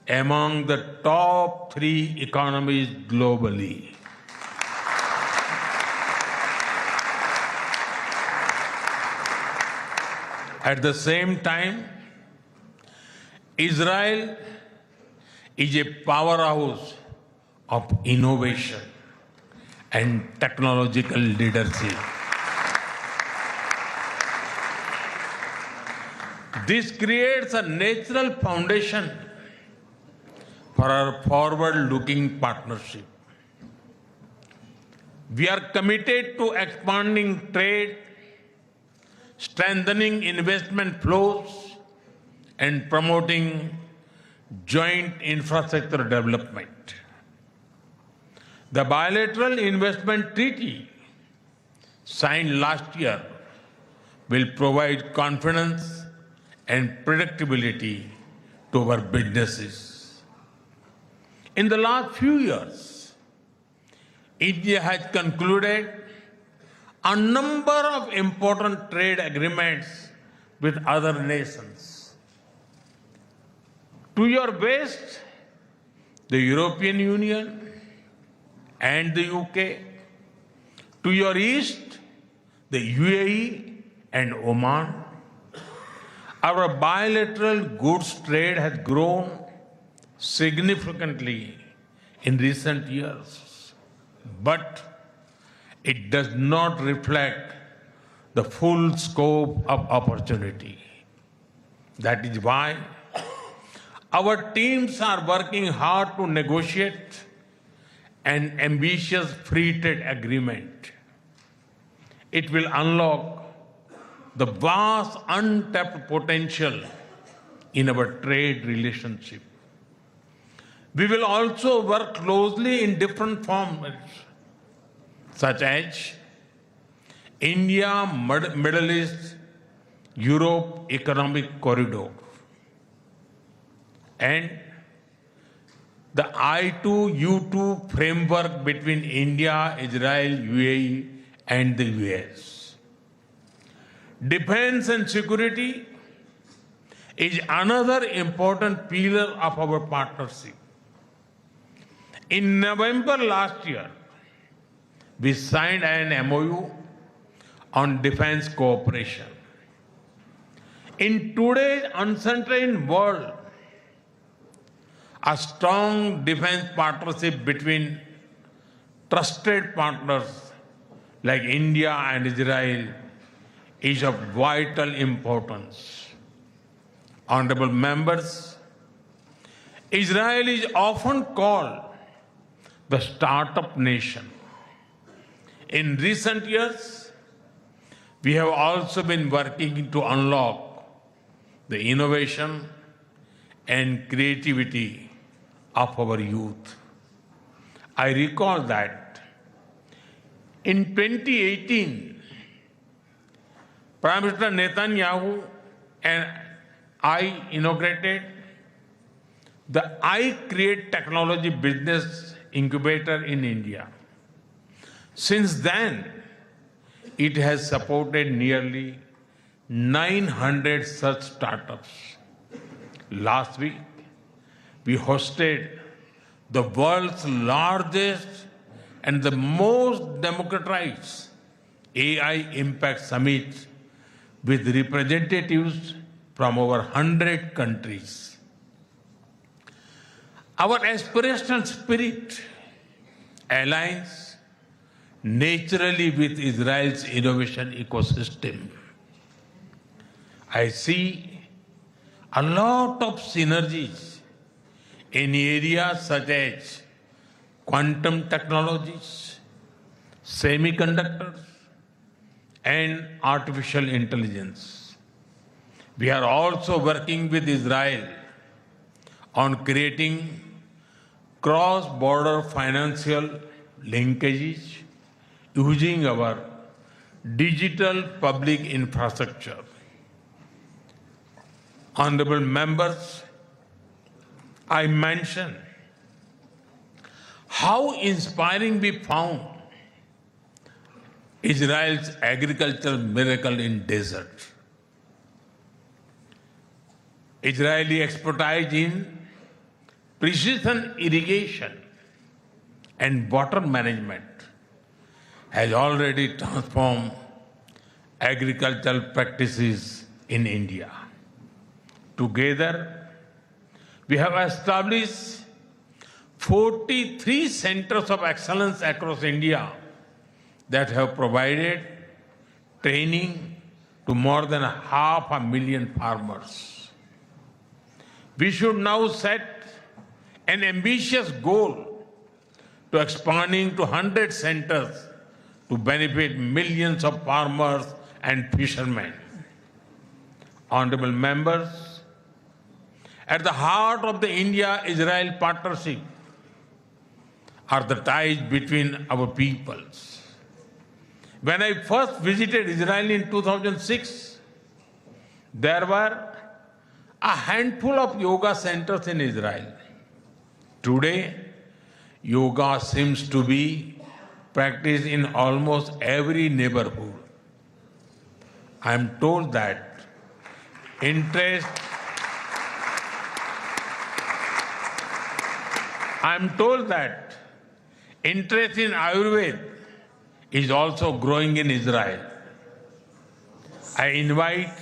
[SPEAKER 8] among the top 3 economies globally. At the same time, Israel is a powerhouse of innovation and technological leadership. This creates a natural foundation for our forward-looking partnership. We are committed to expanding trade, strengthening investment flows, and promoting joint infrastructure development. The bilateral investment treaty signed last year will provide confidence and predictability to our businesses. In the last few years, India has concluded a number of important trade agreements with other nations. To your west, the European Union and the UK. To your east, the UAE and Oman. Our bilateral goods trade has grown significantly in recent years, but it does not reflect the full scope of opportunity. That is why our teams are working hard to negotiate an ambitious free trade agreement. It will unlock the vast untapped potential in our trade relationship. We will also work closely in different formats, such as India, Middle East, Europe Economic Corridor, and the I2U2 framework between India, Israel, UAE, and the US. Defense and security is another important pillar of our partnership. In November last year, we signed an MOU on defense cooperation. In today's uncertain world, a strong defense partnership between trusted partners like India and Israel is of vital importance. Honorable members, Israel is often called the startup nation. In recent years, we have also been working to unlock the innovation and creativity of our youth. I recall that in 2018, Prime Minister Netanyahu and I inaugurated the iCreate Technology Business Incubator in India. Since then, it has supported nearly 900 such startups. Last week, we hosted the world's largest and the most democratized AI Impact Summit with representatives from over 100 countries. Our aspirational spirit aligns naturally with Israel's innovation ecosystem. I see a lot of synergies in areas such as quantum technologies, semiconductors, and artificial intelligence. We are also working with Israel on creating cross-border financial linkages using our digital public infrastructure. Honorable members, I mentioned how inspiring we found Israel's agricultural miracle in desert. Israeli expertise in precision irrigation and water management has already transformed agricultural practices in India. Together, we have established 43 centers of excellence across India that have provided training to more than 500,000 farmers. We should now set an ambitious goal to expanding to 100 centers to benefit millions of farmers and fishermen. Honorable members, at the heart of the India-Israel partnership are the ties between our peoples. When I first visited Israel in 2006, there were a handful of yoga centers in Israel. Today, yoga seems to be practiced in almost every neighborhood. I am told that interest in Ayurveda is also growing in Israel. I invite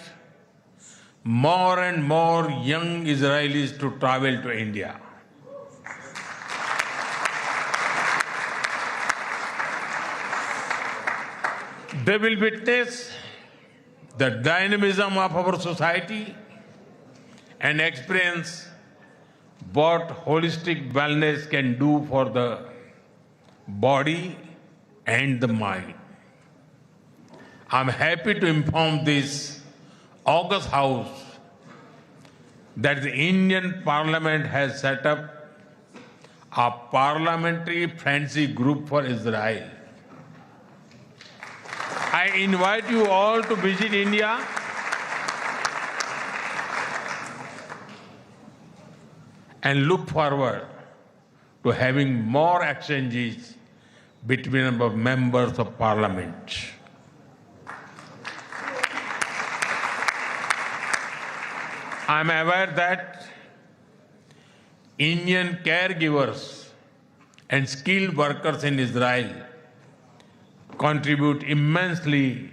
[SPEAKER 8] more and more young Israelis to travel to India. They will witness the dynamism of our society and experience what holistic wellness can do for the body and the mind. I'm happy to inform this August House that the Indian Parliament has set up a parliamentary friendship group for Israel. I invite you all to visit India and look forward to having more exchanges between our members of parliament. I am aware that Indian caregivers and skilled workers in Israel contribute immensely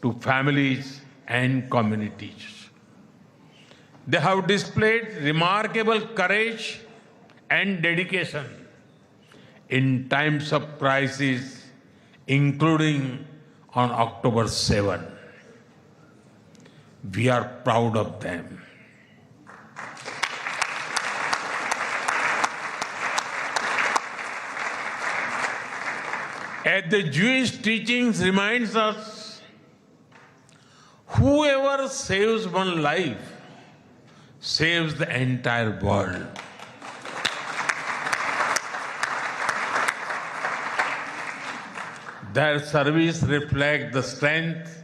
[SPEAKER 8] to families and communities. They have displayed remarkable courage and dedication in times of crisis, including on October 7. We are proud of them. As the Jewish teachings reminds us, whoever saves one life saves the entire world. Their service reflects the strength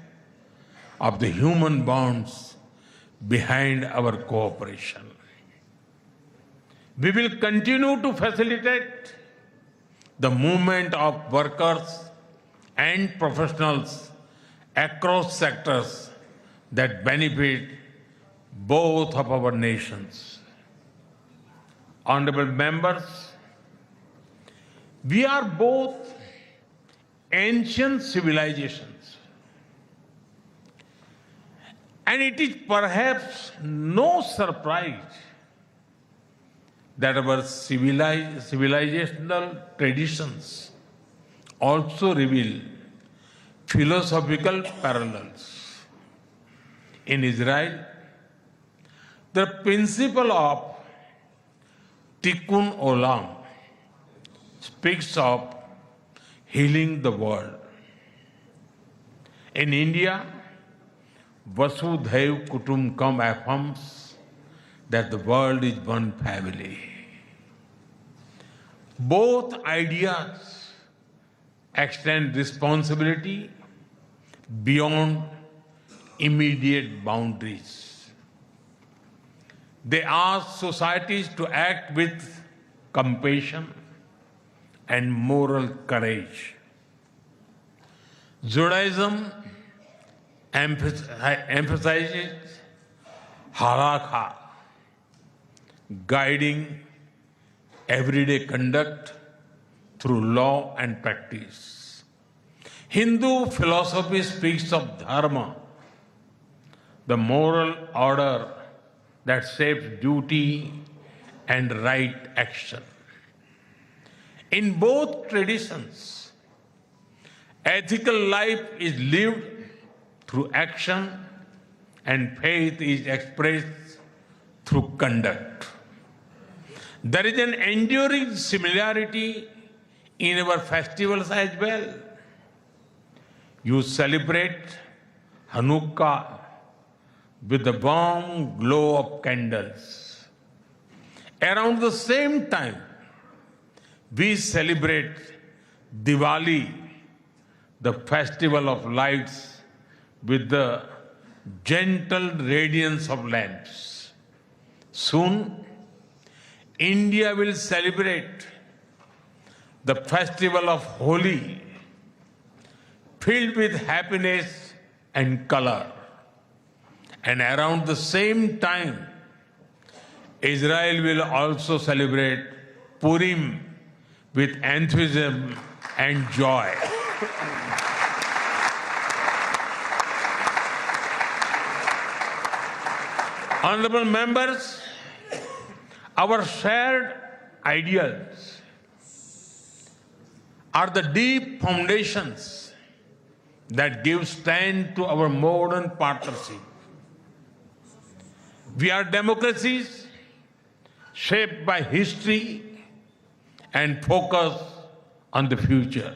[SPEAKER 8] of the human bonds behind our cooperation. We will continue to facilitate the movement of workers and professionals across sectors that benefit both of our nations. Honorable members, we are both ancient civilizations, and it is perhaps no surprise that our civilizational traditions also reveal philosophical parallels. In Israel, the principle of Tikkun Olam speaks of healing the world. In India, Vasudhaiv Kutumbakam affirms that the world is one family. Both ideas extend responsibility beyond immediate boundaries. They ask societies to act with compassion and moral courage. Judaism emphasizes halakha, guiding everyday conduct through law and practice. Hindu philosophy speaks of dharma, the moral order that shapes duty and right action. In both traditions, ethical life is lived through action and faith is expressed through conduct. There is an enduring similarity in our festivals as well. You celebrate Hanukkah with the warm glow of candles. Around the same time, we celebrate Diwali, the festival of lights, with the gentle radiance of lamps. Soon, India will celebrate the festival of Holi, filled with happiness and color. And around the same time, Israel will also celebrate Purim with enthusiasm and joy. Honorable members, our shared ideals are the deep foundations that give strength to our modern partnership. We are democracies shaped by history and focused on the future.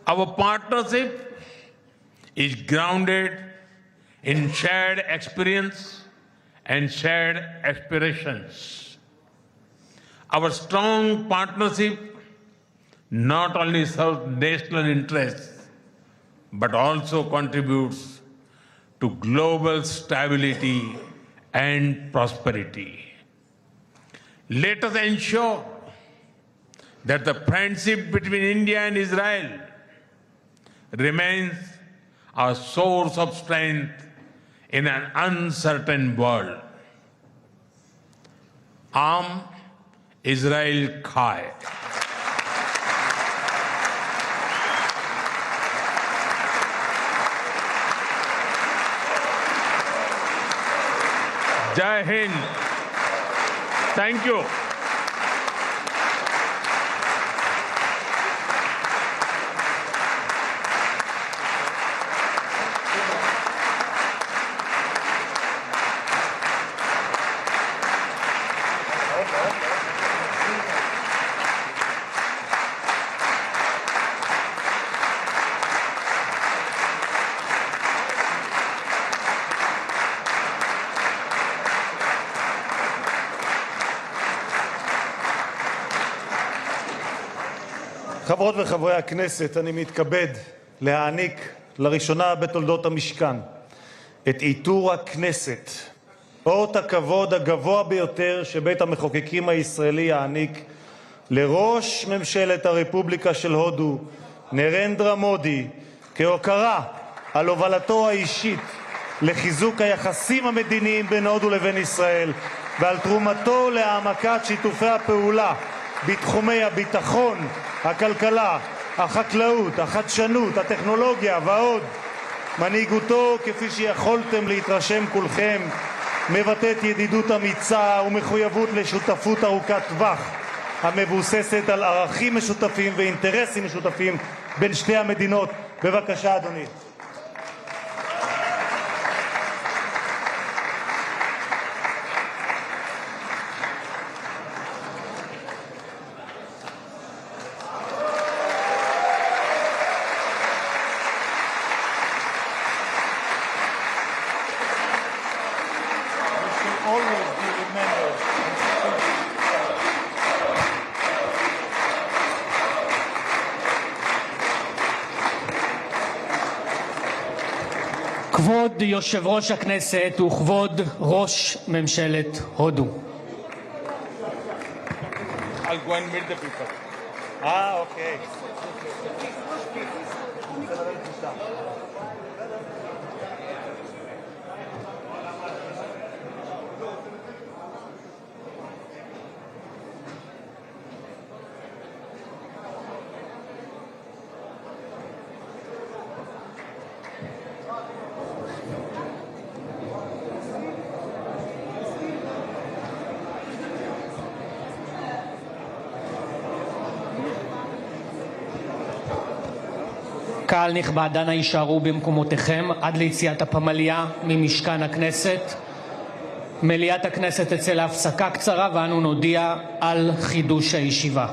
[SPEAKER 8] Our partnership is grounded in shared experience and shared aspirations. Our strong partnership not only serves national interests, but also contributes to global stability and prosperity. Let us ensure that the friendship between India and Israel remains a source of strength in an uncertain world. Am Israel Chai. Jai Hind. Thank you.
[SPEAKER 5] חברות וחברי הכנסת, אני מתכבד להעניק לראשונה בתולדות המשכן את עיטור הכנסת, אות הכבוד הגבוה ביותר שבית המחוקקים הישראלי יעניק לראש ממשלת הרפובליקה של הודו, נרנדרה מודי, כהוקרה על הובלתו האישית לחיזוק היחסים המדיניים בין הודו לבין ישראל ועל תרומתו להעמקת שיתופי הפעולה בתחומי הביטחון, הכלכלה, החקלאות, החדשנות, הטכנולוגיה ועוד. מנהיגותו, כפי שיכולתם להתרשם כולכם, מבטאת ידידות אמיצה ומחויבות לשותפות ארוכת טווח המבוססת על ערכים משותפים ואינטרסים משותפים בין שתי המדינות. בבקשה, אדוני.
[SPEAKER 9] כבוד יושב ראש הכנסת וכבוד ראש ממשלת הודו.
[SPEAKER 8] I'll go and meet the people.
[SPEAKER 5] Okay.
[SPEAKER 9] קהל נכבד, אנא יישארו במקומותיכם עד ליציאת הפמליה ממשכן הכנסת. מליאת הכנסת תצא להפסקה קצרה ואנו נודיע על חידוש הישיבה.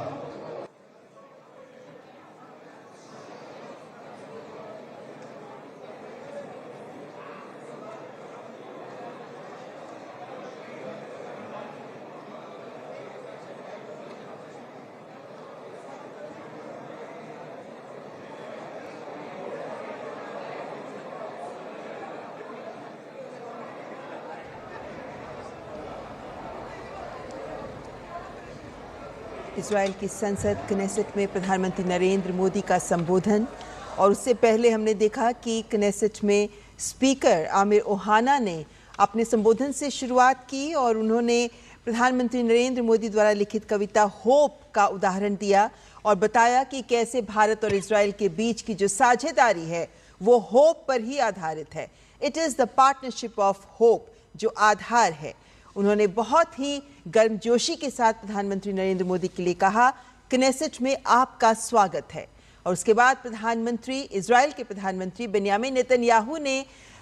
[SPEAKER 1] Israel की संसद Knesset में प्रधानमंत्री नरेंद्र मोदी का संबोधन, और उससे पहले हमने देखा कि कनेसेट में स्पीकर आमिर ओहाना ने अपने संबोधन से शुरुआत की और उन्होंने प्रधानमंत्री नरेंद्र मोदी द्वारा लिखित कविता होप का उदाहरण दिया और बताया कि कैसे भारत और इजराइल के बीच की जो साझेदारी है वो होप पर ही आधारित है। It is the partnership of hope जो आधार है। उन्होंने बहुत ही गर्मजोशी के साथ प्रधानमंत्री नरेंद्र मोदी के लिए कहा, कनेसेट में आपका स्वागत है। और उसके बाद प्रधानमंत्री इजराइल के प्रधानमंत्री बेंयामिन नेतन्याहू ने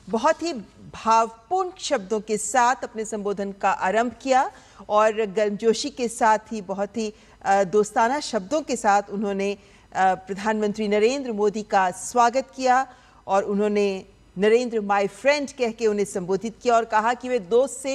[SPEAKER 1] बहुत ही भावपूर्ण शब्दों के साथ अपने संबोधन का आरंभ किया और गर्मजोशी के साथ ही बहुत ही दोस्ताना शब्दों के साथ उन्होंने प्रधानमंत्री नरेंद्र मोदी का स्वागत किया और उन्होंने नरेंद्र माय फ्रेंड कह के उन्हें संबोधित किया और कहा कि वे दोस्त से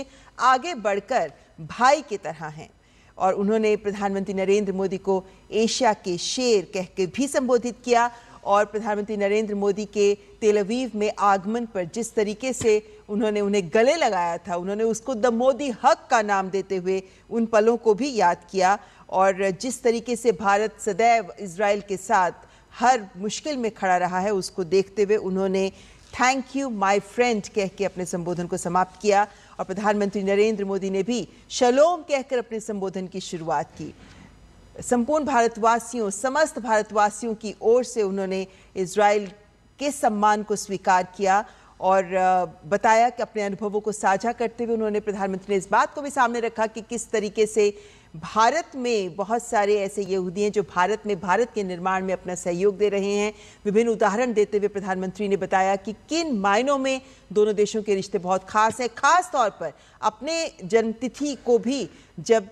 [SPEAKER 1] आगे बढ़कर भाई की तरह हैं। और उन्होंने प्रधानमंत्री नरेंद्र मोदी को एशिया के शेर कह के भी संबोधित किया और प्रधानमंत्री नरेंद्र मोदी के तेल अवीव में आगमन पर जिस तरीके से उन्होंने उन्हें गले लगाया था, उन्होंने उसको द मोदी हक का नाम देते हुए उन पलों को भी याद किया। और जिस तरीके से भारत सदैव इजराइल के साथ हर मुश्किल में खड़ा रहा है, उसको देखते हुए उन्होंने थैंक यू माय फ्रेंड कह के अपने संबोधन को समाप्त किया। और प्रधानमंत्री नरेंद्र मोदी ने भी शलोम कहकर अपने संबोधन की शुरुआत की। संपूर्ण भारतवासियों, समस्त भारतवासियों की ओर से उन्होंने इजराइल के सम्मान को स्वीकार किया और बताया कि अपने अनुभवों को साझा करते हुए उन्होंने प्रधानमंत्री ने इस बात को भी सामने रखा कि किस तरीके से भारत में बहुत सारे ऐसे यहूदी हैं जो भारत में भारत के निर्माण में अपना सहयोग दे रहे हैं। विभिन्न उदाहरण देते हुए प्रधानमंत्री ने बताया कि किन मायनों में दोनों देशों के रिश्ते बहुत खास हैं। खास तौर पर अपने जन्मतिथि को भी जब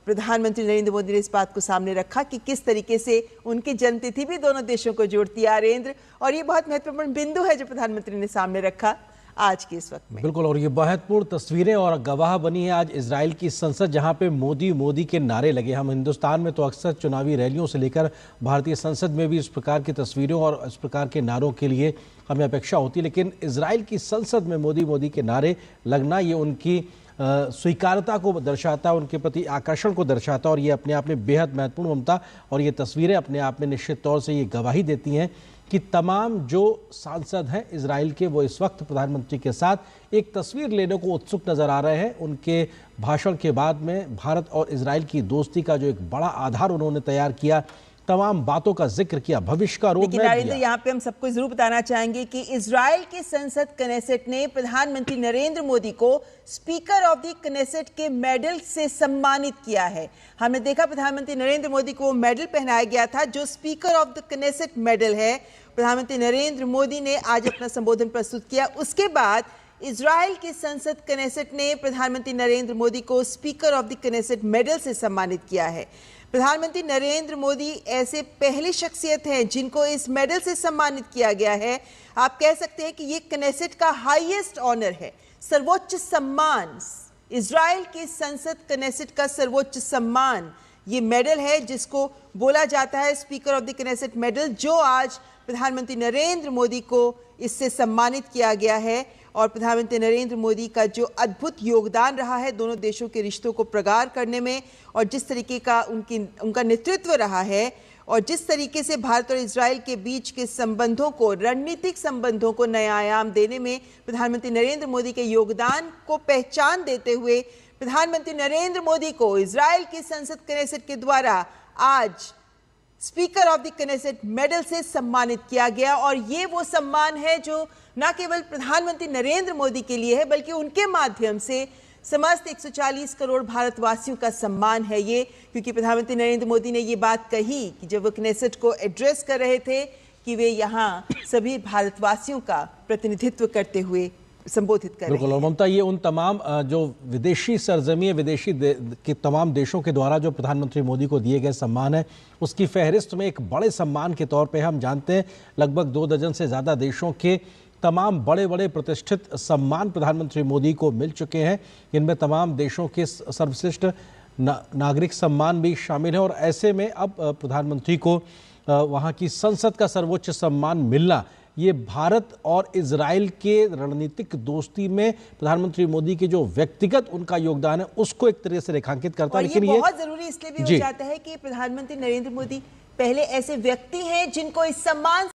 [SPEAKER 1] प्रधानमंत्री नरेंद्र मोदी ने इस बात को सामने रखा कि किस तरीके से उनकी जन्मतिथि भी दोनों देशों को जोड़ती है आरेंद्र, और ये बहुत महत्वपूर्ण बिंदु है जो प्रधानमंत्री ने सामने रखा आज के इस वक्त में।
[SPEAKER 2] बिल्कुल, और ये महत्वपूर्ण तस्वीरें और गवाह बनी है आज इजराइल की संसद, जहां पे मोदी मोदी के नारे लगे। हम हिंदुस्तान में तो अक्सर चुनावी रैलियों से लेकर भारतीय संसद में भी इस प्रकार की तस्वीरों और इस प्रकार के नारों के लिए हमें अपेक्षा होती, लेकिन इजराइल की संसद में मोदी मोदी के नारे लगना ये उनकी स्वीकारता को दर्शाता है, उनके प्रति आकर्षण को दर्शाता है और ये अपने आप में बेहद महत्वपूर्ण ममता और ये तस्वीरें अपने आप में निश्चित तौर से ये गवाही देती हैं कि तमाम जो सांसद हैं इजराइल के वो इस वक्त प्रधानमंत्री के साथ एक तस्वीर लेने को उत्सुक नजर आ रहे हैं। उनके भाषण के बाद में भारत और इजराइल की दोस्ती का जो एक बड़ा आधार उन्होंने तैयार किया, तमाम बातों का जिक्र किया, भविष्य का रोड मैप दिया।
[SPEAKER 1] यहाँ पे हम सबको जरूर बताना चाहेंगे कि इजराइल की संसद कनेसेट ने प्रधानमंत्री नरेंद्र मोदी को स्पीकर ऑफ द कनेसेट के मेडल से सम्मानित किया है। हमने देखा प्रधानमंत्री नरेंद्र मोदी को मेडल पहनाया गया था जो speaker of the Knesset medal है। प्रधानमंत्री नरेंद्र मोदी ने आज अपना संबोधन प्रस्तुत किया। उसके बाद इजराइल की संसद कनेसेट ने प्रधानमंत्री नरेंद्र मोदी को speaker of the Knesset medal से सम्मानित किया है। प्रधानमंत्री नरेंद्र मोदी ऐसे पहली शख्सियत हैं जिनको इस मेडल से सम्मानित किया गया है। आप कह सकते हैं कि ये कनेसेट का हाईएस्ट ऑनर है, सर्वोच्च सम्मान। इजराइल की संसद कनेसेट का सर्वोच्च सम्मान ये मेडल है जिसको बोला जाता है speaker of the Knesset medal, जो आज प्रधानमंत्री नरेंद्र मोदी को इससे सम्मानित किया गया है। और प्रधानमंत्री नरेंद्र मोदी का जो अद्भुत योगदान रहा है दोनों देशों के रिश्तों को प्रगाढ़ करने में, और जिस तरीके का उनका नेतृत्व रहा है, और जिस तरीके से भारत और इजराइल के बीच के संबंधों को, रणनीतिक संबंधों को नया आयाम देने में प्रधानमंत्री नरेंद्र मोदी के योगदान को पहचान देते हुए प्रधानमंत्री नरेंद्र मोदी को इजराइल की संसद कनेसेट के द्वारा आज speaker of the Knesset medal से सम्मानित किया गया। और ये वो सम्मान है जो न केवल प्रधानमंत्री नरेंद्र मोदी के लिए है, बल्कि उनके माध्यम से समस्त 140 करोड़ भारतवासियों का सम्मान है ये, क्योंकि प्रधानमंत्री नरेंद्र मोदी ने ये बात कही कि जब वो कनेसेट को एड्रेस कर रहे थे कि वे यहाँ सभी भारतवासियों का प्रतिनिधित्व करते हुए संबोधित कर रहे हैं।
[SPEAKER 2] बिल्कुल। और ममता, ये उन तमाम जो विदेशी सरजमी विदेशी के तमाम देशों के द्वारा जो प्रधानमंत्री मोदी को दिए गए सम्मान है, उसकी फहरिस्त में एक बड़े सम्मान के तौर पे हम जानते हैं लगभग 2 दर्जन से ज़्यादा देशों के तमाम बड़े बड़े प्रतिष्ठित सम्मान प्रधानमंत्री मोदी को मिल चुके हैं। इनमें तमाम देशों के सर्वश्रेष्ठ नागरिक सम्मान भी शामिल है। और ऐसे में अब प्रधानमंत्री को वहाँ की संसद का सर्वोच्च सम्मान मिलना, ये भारत और इजराइल के रणनीतिक दोस्ती में प्रधानमंत्री मोदी के जो व्यक्तिगत उनका योगदान है उसको एक तरह से रेखांकित करता है।
[SPEAKER 1] लेकिन ये बहुत जरूरी इसलिए भी हो जाता है कि प्रधानमंत्री नरेंद्र मोदी पहले ऐसे व्यक्ति हैं जिनको इस सम्मान